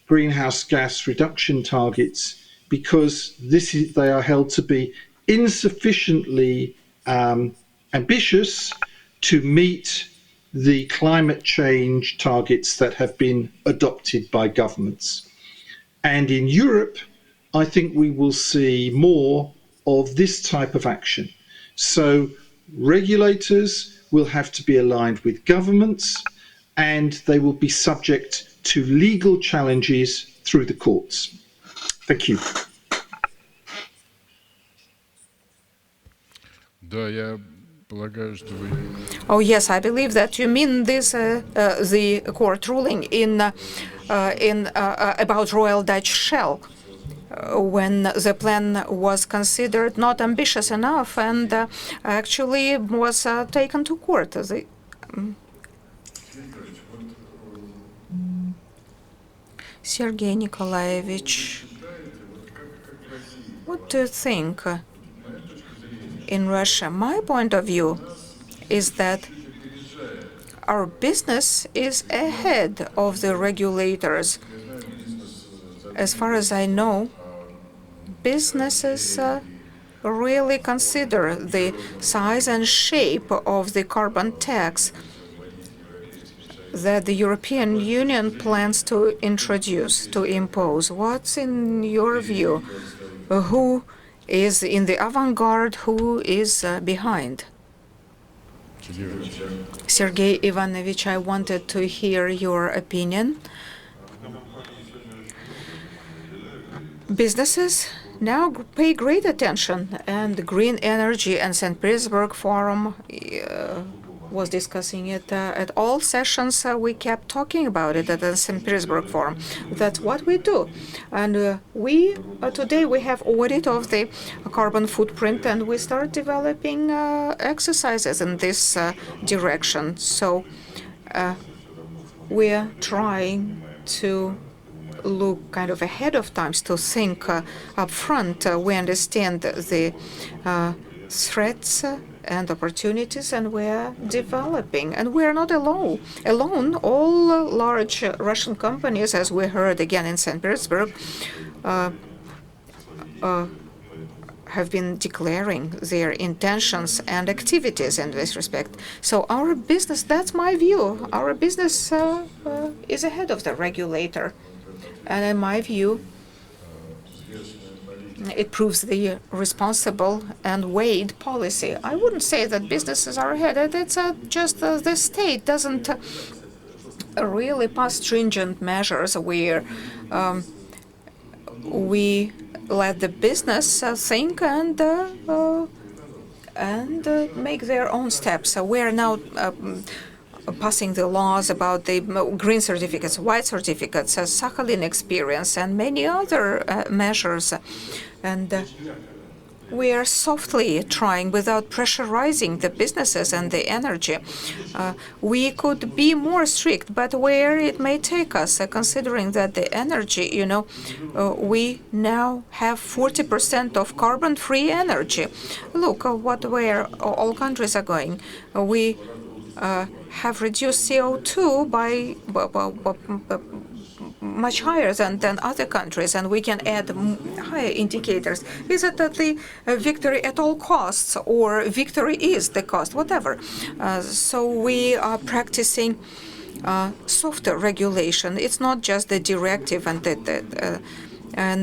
greenhouse gas reduction targets because they are held to be insufficiently ambitious to meet the climate change targets that have been adopted by governments. And in Europe, I think we will see more of this type of action. So regulators will have to be aligned with governments, and they will be subject to legal challenges through the courts. Thank you. Oh yes, I believe that you mean this the court ruling in about Royal Dutch Shell, when the plan was considered not ambitious enough and actually was taken to court. Sergei Nikolaevich, what do you think? In Russia, my point of view is that our business is ahead of the regulators. As far as I know, businesses really consider the size and shape of the carbon tax that the European Union plans to introduce, to impose. What's in your view? Who is in the avant-garde, who is behind? Sergei Ivanovich, I wanted to hear your opinion. Businesses now pay great attention. And the Green Energy and St. Petersburg Forum was discussing it at all sessions. We kept talking about it at the St. Petersburg Forum. That's what we do. And we today we have audit of the carbon footprint, and we start developing exercises in this direction. So we're trying to look kind of ahead of times, to think up front. We understand the threats and opportunities, and we're developing. And we're not alone. All large Russian companies, as we heard again in St. Petersburg, have been declaring their intentions and activities in this respect. So our business, that's my view, our business is ahead of the regulator. And in my view, it proves the responsible and weighed policy. I wouldn't say that businesses are ahead. It's just the state doesn't really pass stringent measures where we let the business think and make their own steps. We're now passing the laws about the green certificates, white certificates, Sakhalin experience, and many other measures. And we are softly trying, without pressurizing the businesses and the energy. We could be more strict, but where it may take us, considering that the energy, we now have 40% of carbon-free energy. Look where all countries are going. We have reduced CO2 by much higher than other countries, and we can add higher indicators. Is it that the victory at all costs, or victory is the cost, whatever? So we are practicing softer regulation. It's not just the directive and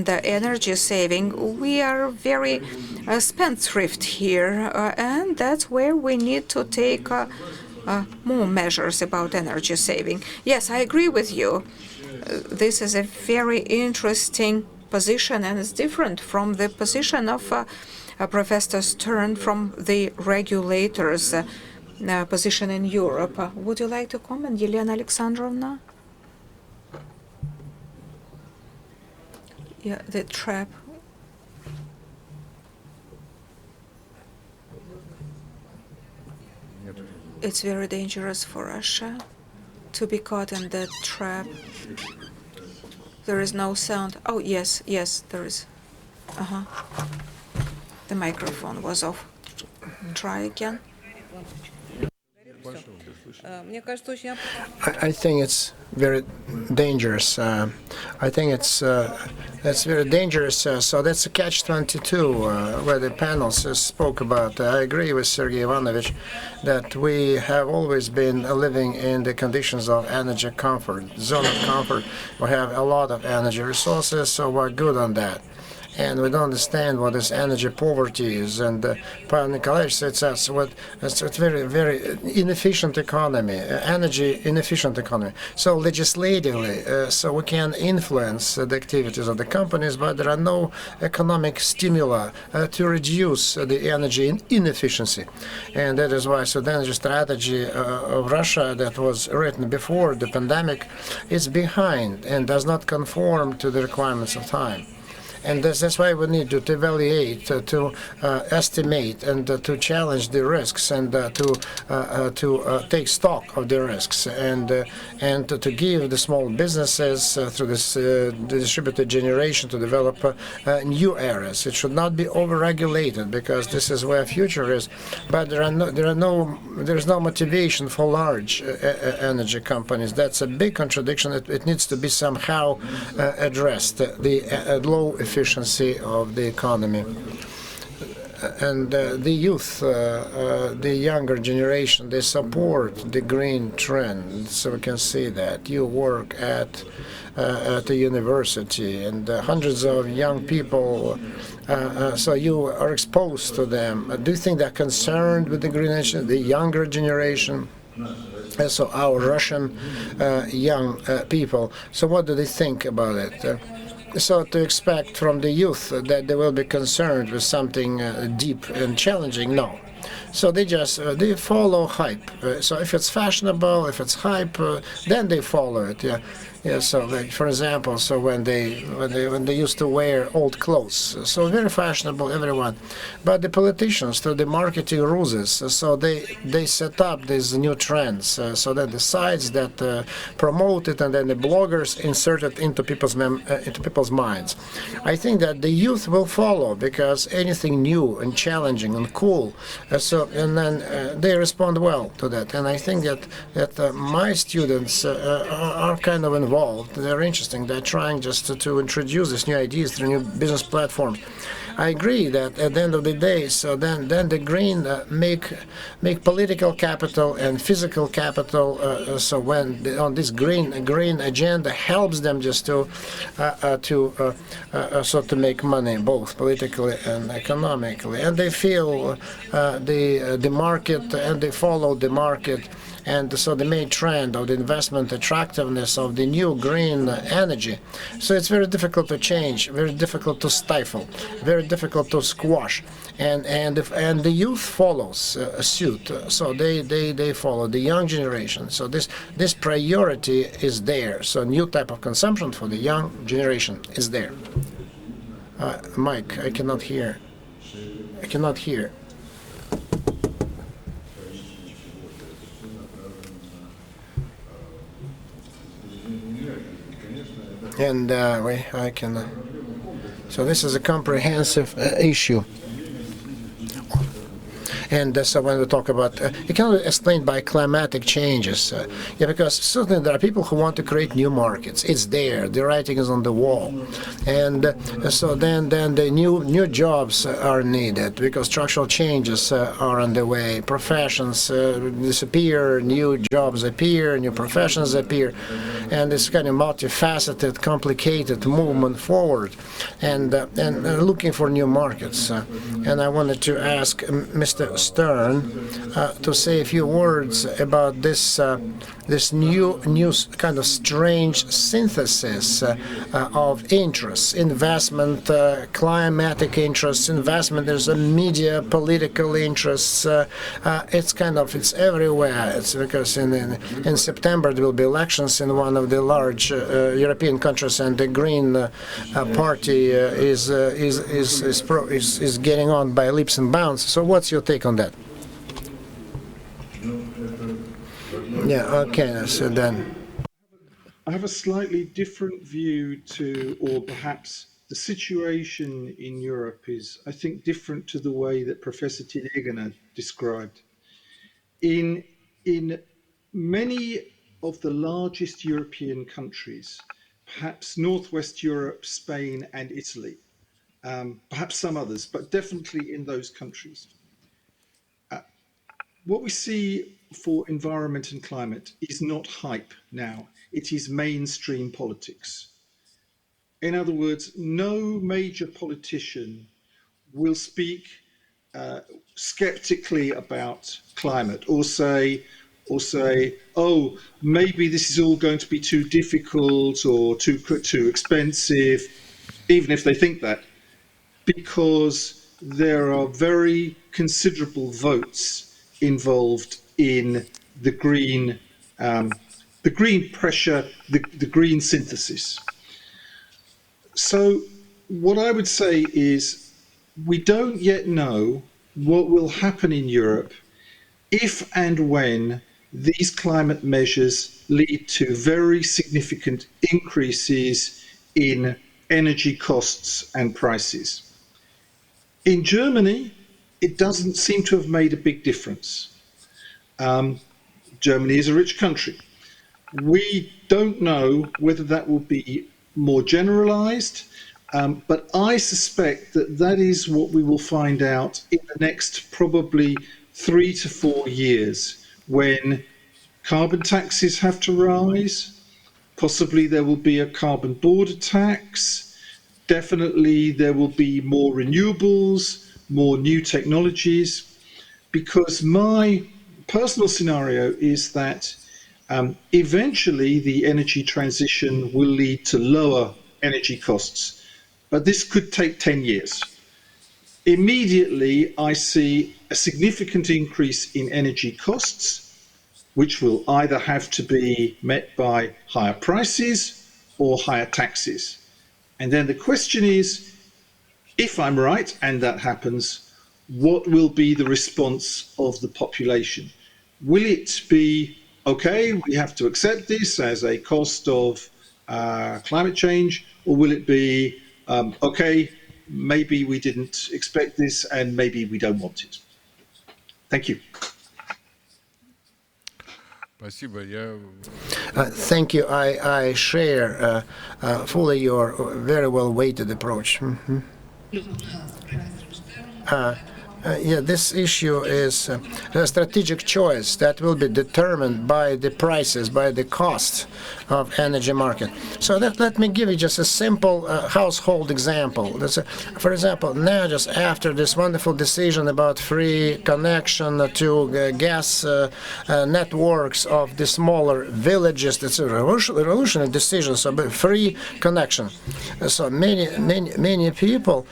the energy saving. We are very spendthrift here, and that's where we need to take more measures about energy saving. Yes, I agree with you. This is a very interesting position, and it's different from the position of Professor Stern from the regulators' position in Europe. Would you like to comment, Yelena Alexandrovna? Yeah, the trap. It's very dangerous for Russia to be caught in that trap. There is no sound. Oh, yes, there is. The microphone was off. Try again. I think it's very dangerous. I think that's very dangerous. So that's a catch-22 where the panels spoke about. I agree with Sergei Ivanovich that we have always been living in the conditions of energy comfort, zone of comfort. We have a lot of energy resources, so we're good on that. And we don't understand what this energy poverty is. And Pavel Nikolaevich said it's a very, very inefficient economy, energy inefficient economy. So legislatively, so we can influence the activities of the companies, but there are no economic stimuli to reduce the energy inefficiency. And that is why the energy strategy of Russia that was written before the pandemic is behind and does not conform to the requirements of time. And that's why we need to evaluate, to estimate, and to challenge the risks, and to take stock of the risks, and to give the small businesses through this distributed generation to develop new areas. It should not be over-regulated, because this is where future is. But there is no motivation for large energy companies. That's a big contradiction. It needs to be somehow addressed. The low efficiency of the economy. And the youth, the younger generation, they support the green trend. So we can see that. You work at the university, and hundreds of young people, so you are exposed to them. Do you think they're concerned with the green energy, the younger generation? So our Russian young people, so what do they think about it? so to expect from the youth that they will be concerned with something deep and challenging, no. So they just they follow hype. So if it's fashionable, if it's hype, then they follow it. Yeah. Yeah, so like, for example, so when they used to wear old clothes, so very fashionable, everyone, but the politicians through the marketing ruses, so they set up these new trends, so that the sites that promote it and then the bloggers insert it into people's minds. I think that the youth will follow because anything new and challenging and cool, and then they respond well to that. And I think that my students are kind of involved. They're interesting. They're trying just to introduce these new ideas through new business platforms. I agree that at the end of the day, so then the green make political capital and physical capital. So when on this green agenda helps them just to make money both politically and economically, and they feel the market and they follow the market. And so the main trend of the investment attractiveness of the new green energy. So it's very difficult to change, very difficult to stifle, very difficult to squash. And the youth follows suit. So they follow the young generation. So this priority is there. So a new type of consumption for the young generation is there. Mike, I cannot hear. I cannot hear. And I can. So this is a comprehensive issue. And so when we talk about, it can be explained by climatic changes. Yeah, because certainly there are people who want to create new markets. It's there. The writing is on the wall. And so then the new jobs are needed because structural changes are on the way. Professions disappear, new jobs appear, new professions appear. And it's kind of multifaceted, complicated movement forward and looking for new markets. And I wanted to ask Mr. Stern to say a few words about this new kind of strange synthesis of interests, investment, climatic interests, investment. There's a media, political interests. It's everywhere. It's because in September there will be elections in one of the large European countries, and the Green Party is getting on by leaps and bounds. So what's your take on that? Yeah, okay, so then. I have a slightly different view to, or perhaps the situation in Europe is, I think, different to the way that Professor Tinegana described. In many of the largest European countries, perhaps Northwest Europe, Spain and Italy, perhaps some others, but definitely in those countries, what we see for environment and climate is not hype now. It is mainstream politics. In other words, no major politician will speak skeptically about climate or say, oh, maybe this is all going to be too difficult or too expensive, even if they think that, because there are very considerable votes involved in the green pressure, the green synthesis. So what I would say is we don't yet know what will happen in Europe if and when these climate measures lead to very significant increases in energy costs and prices. In Germany, it doesn't seem to have made a big difference. Germany is a rich country. We don't know whether that will be more generalized, but I suspect that is what we will find out in the next probably 3 to 4 years, when carbon taxes have to rise. Possibly there will be a carbon border tax. Definitely there will be more renewables, more new technologies, because my personal scenario is that eventually the energy transition will lead to lower energy costs. But this could take 10 years. Immediately, I see a significant increase in energy costs, which will either have to be met by higher prices or higher taxes. And then the question is, if I'm right, and that happens, what will be the response of the population? Will it be, okay, we have to accept this as a cost of climate change, or will it be, okay, maybe we didn't expect this and maybe we don't want it? Thank you. Thank you. I share fully your very well-weighted approach. Yeah, this issue is a strategic choice that will be determined by the prices, by the cost of energy market. So let me give you just a simple household example. For example, now just after this wonderful decision about free connection to gas networks of the smaller villages, it's a revolutionary decision, so free connection. So many people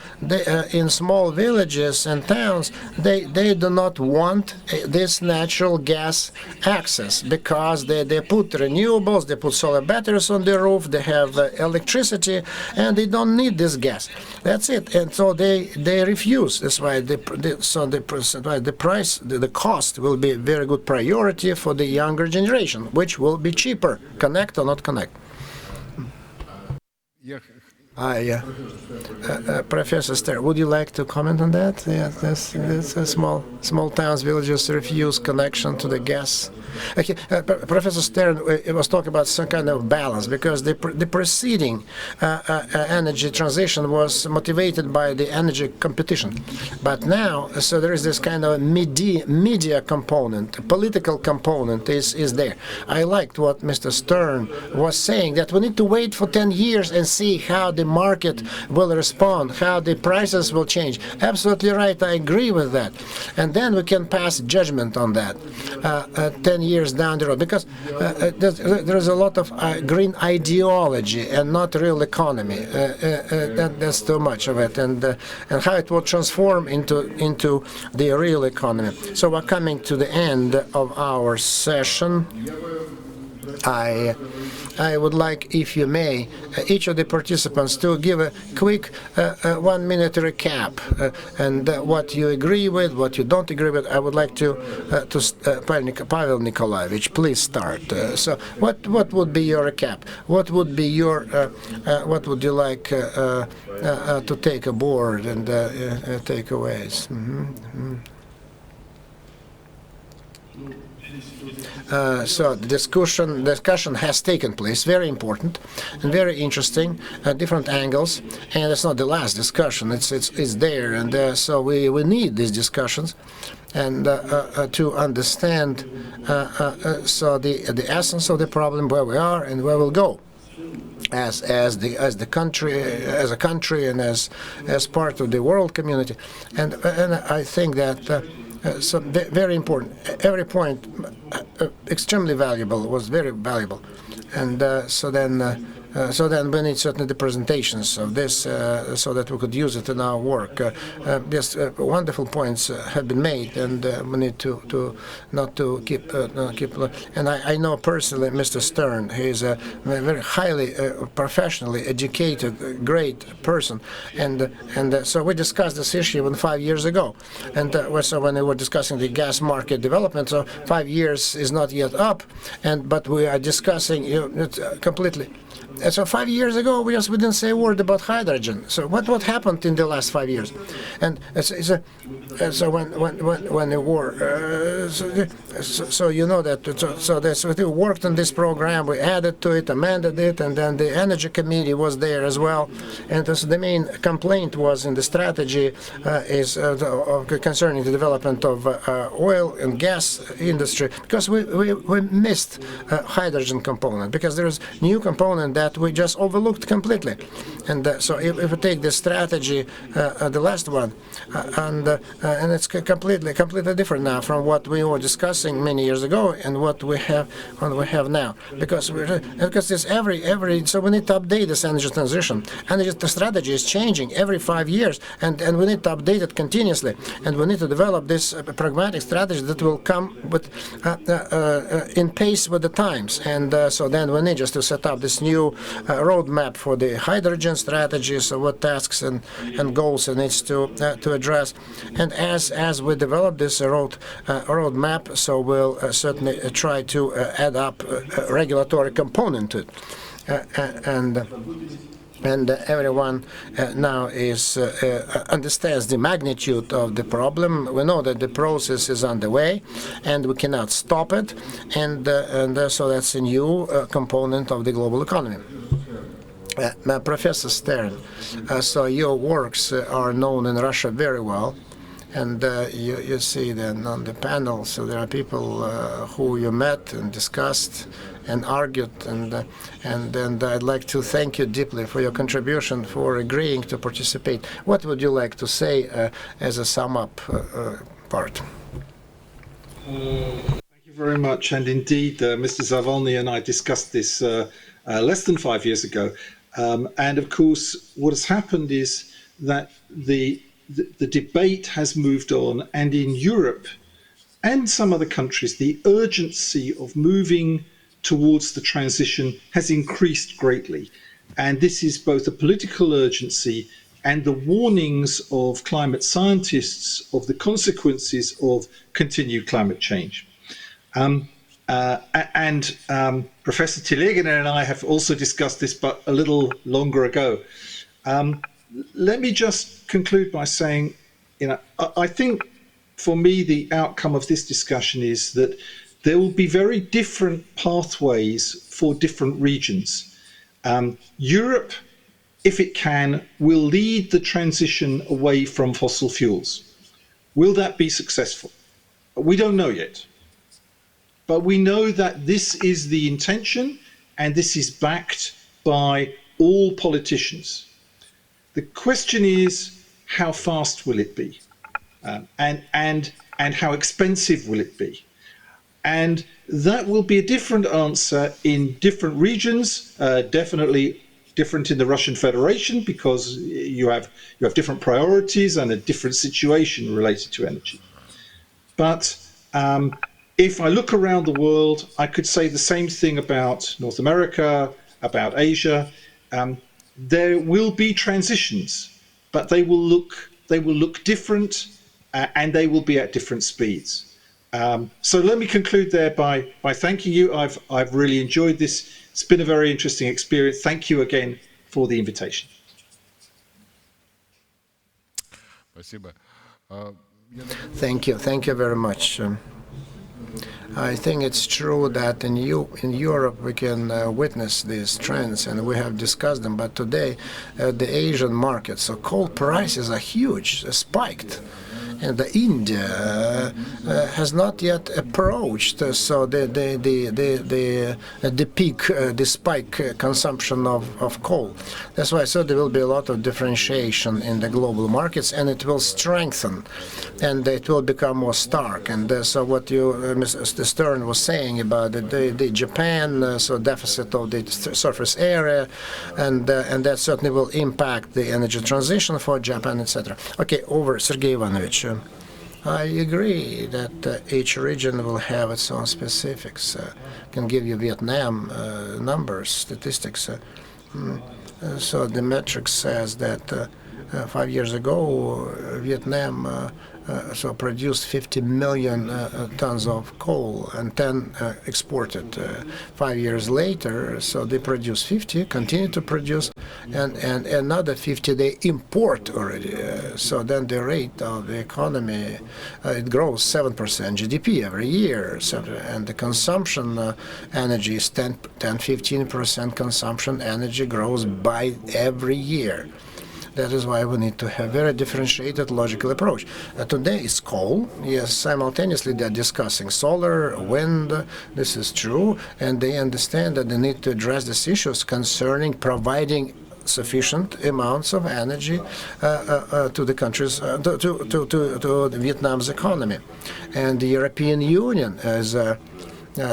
in small villages and towns, they do not want this natural gas access because they put renewables, they put solar batteries on the roof, they have electricity, and they don't need this gas. That's it. And so they refuse. That's why the price, the cost will be a very good priority for the younger generation, which will be cheaper. Connect or not connect. Professor Stern, would you like to comment on that? Yeah, this small towns, villages refuse connection to the gas. Okay, Professor Stern was talking about some kind of balance because the preceding energy transition was motivated by the energy competition, but now so there is this kind of media component, a political component is there. I liked what Mr. Stern was saying, that we need to wait for 10 years and see how the market will respond, how the prices will change. Absolutely right, I agree with that. And then we can pass judgment on that 10 years down the road, because there is a lot of green ideology and not real economy. That's too much of it, and how it will transform into the real economy. So we're coming to the end of our session. I would like, if you may, each of the participants to give a quick 1-minute recap and what you agree with, what you don't agree with. I would like to Pavel Nikolaevich, please start. So what would be your recap? What would be your what would you like to take aboard and takeaways? So the discussion has taken place, very important and very interesting, different angles, and it's not the last discussion. It's there, and so we need these discussions, and to understand so the essence of the problem, where we are and where we'll go as a country and as part of the world community, and I think that. So very important. Every point extremely valuable, was very valuable, and so then we need certainly the presentations of this so that we could use it in our work. Yes, wonderful points have been made, and we need to not to keep. And I know personally Mr. Stern. He is a very highly professionally educated, great person, and so we discussed this issue even 5 years ago, and so when we were discussing the gas market development, so 5 years is not yet up, but we are discussing it completely. So 5 years ago, we didn't say a word about hydrogen. So what happened in the last 5 years? And so when the war, so you know that we worked on this program, we added to it, amended it, and then the Energy Committee was there as well. And so the main complaint was in the strategy is concerning the development of oil and gas industry, because we missed hydrogen component, because there is new component that we just overlooked completely. And so if we take the strategy, the last one, and it's completely different now from what we were discussing discussing many years ago and what we have now. Because it's every so we need to update this energy transition. Energy strategy is changing every 5 years, and we need to update it continuously. And we need to develop this pragmatic strategy that will come with in pace with the times. And so then we need just to set up this new roadmap for the hydrogen strategy. So what tasks and goals it needs to address. And as we develop this roadmap, so we'll certainly try to add up a regulatory component to it. And everyone now understands the magnitude of the problem. We know that the process is underway, and we cannot stop it. And so that's a new component of the global economy. Professor Stern, so your works are known in Russia very well. And you see then on the panel, so there are people who you met and discussed and argued, and I'd like to thank you deeply for your contribution, for agreeing to participate. What would you like to say as a sum-up part? Thank you very much. And indeed, Mr. Zavolny and I discussed this less than 5 years ago. And of course, what has happened is that the debate has moved on, and in Europe and some other countries, the urgency of moving towards the transition has increased greatly. And this is both a political urgency and the warnings of climate scientists of the consequences of continued climate change. Professor Telegina and I have also discussed this, but a little longer ago. Let me just conclude by saying, I think for me the outcome of this discussion is that there will be very different pathways for different regions. Europe, if it can, will lead the transition away from fossil fuels. Will that be successful? We don't know yet. But we know that this is the intention, and this is backed by all politicians. The question is, how fast will it be? And how expensive will it be? And that will be a different answer in different regions, definitely different in the Russian Federation, because you have different priorities and a different situation related to energy. But if I look around the world, I could say the same thing about North America, about Asia. There will be transitions, but they will look different, and they will be at different speeds. So let me conclude there by thanking you. I've really enjoyed this. It's been a very interesting experience. Thank you again for the invitation. Thank you very much. I think it's true that in Europe we can witness these trends, and we have discussed them. But today, the Asian market, so coal prices are huge, spiked. And India has not yet approached so the peak, the spike consumption of coal. That's why I said there will be a lot of differentiation in the global markets, and it will strengthen, and it will become more stark. And so what you, Mr. Stern, was saying about the Japan so deficit of the surface area, and that certainly will impact the energy transition for Japan, etc. Okay, over, Sergei Ivanovich. I agree that each region will have its own specifics. I can give you Vietnam numbers, statistics. So the metric says that 5 years ago, Vietnam so produced 50 million tons of coal and 10 exported. 5 years later, so they produce 50, continue to produce, and another 50 they import already. So then the rate of the economy, it grows 7% GDP every year, and the consumption energy is 10-15% consumption energy grows by every year. That is why we need to have very differentiated logical approach. Today it's coal. Yes, simultaneously they're discussing solar, wind. This is true, and they understand that they need to address these issues concerning providing sufficient amounts of energy to the countries, to Vietnam's economy. And the European Union is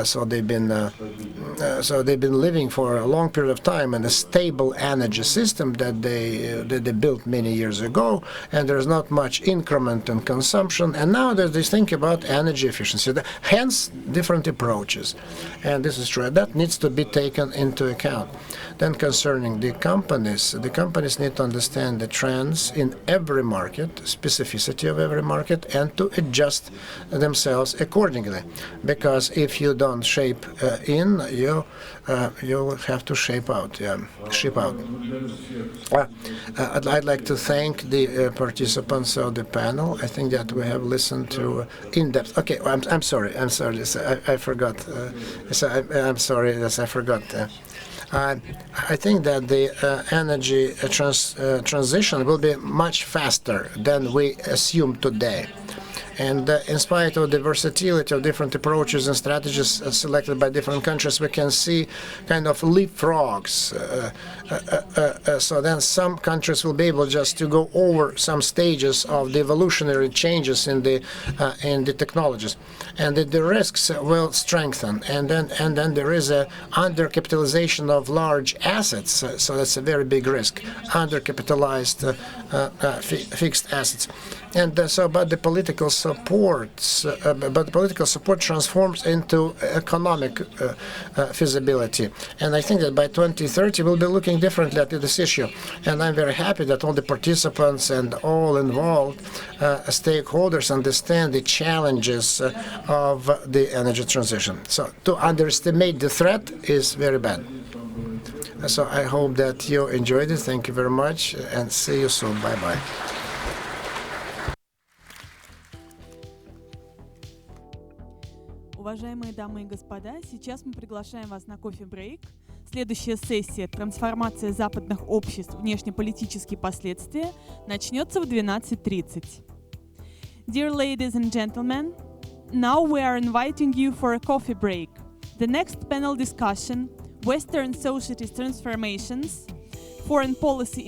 so they've been living for a long period of time in a stable energy system that they built many years ago, and there's not much increment in consumption. And now that they think about energy efficiency, hence different approaches. And this is true. That needs to be taken into account. Then concerning the companies need to understand the trends in every market, specificity of every market, and to adjust themselves accordingly. Because if you don't shape in, you will have to ship out. I'd like to thank the participants of the panel. I think that we have listened to in-depth. Okay, I'm sorry. I forgot. I'm sorry. Yes, I forgot. I think that the energy transition will be much faster than we assume today. And in spite of the versatility of different approaches and strategies selected by different countries, we can see kind of leapfrogs. So then some countries will be able just to go over some stages of the evolutionary changes in the technologies, and the risks will strengthen. And then there is a undercapitalization of large assets. So that's a very big risk. Undercapitalized fixed assets. And but the political support transforms into economic feasibility. And I think that by 2030 we'll be looking differently at this issue. And I'm very happy that all the participants and all involved stakeholders understand the challenges of the energy transition. So to underestimate the threat is very bad. So I hope that you enjoyed it. Thank you very much, and see you soon. Bye-bye. Уважаемые дамы и господа, сейчас мы приглашаем вас на кофе-брейк. Следующая сессия «Трансформация западных обществ. Внешнеполитические последствия» начнется в 12:30. Dear ladies and gentlemen, now we are inviting you for a coffee break. The next panel discussion, Western Societies Transformations, Foreign Policy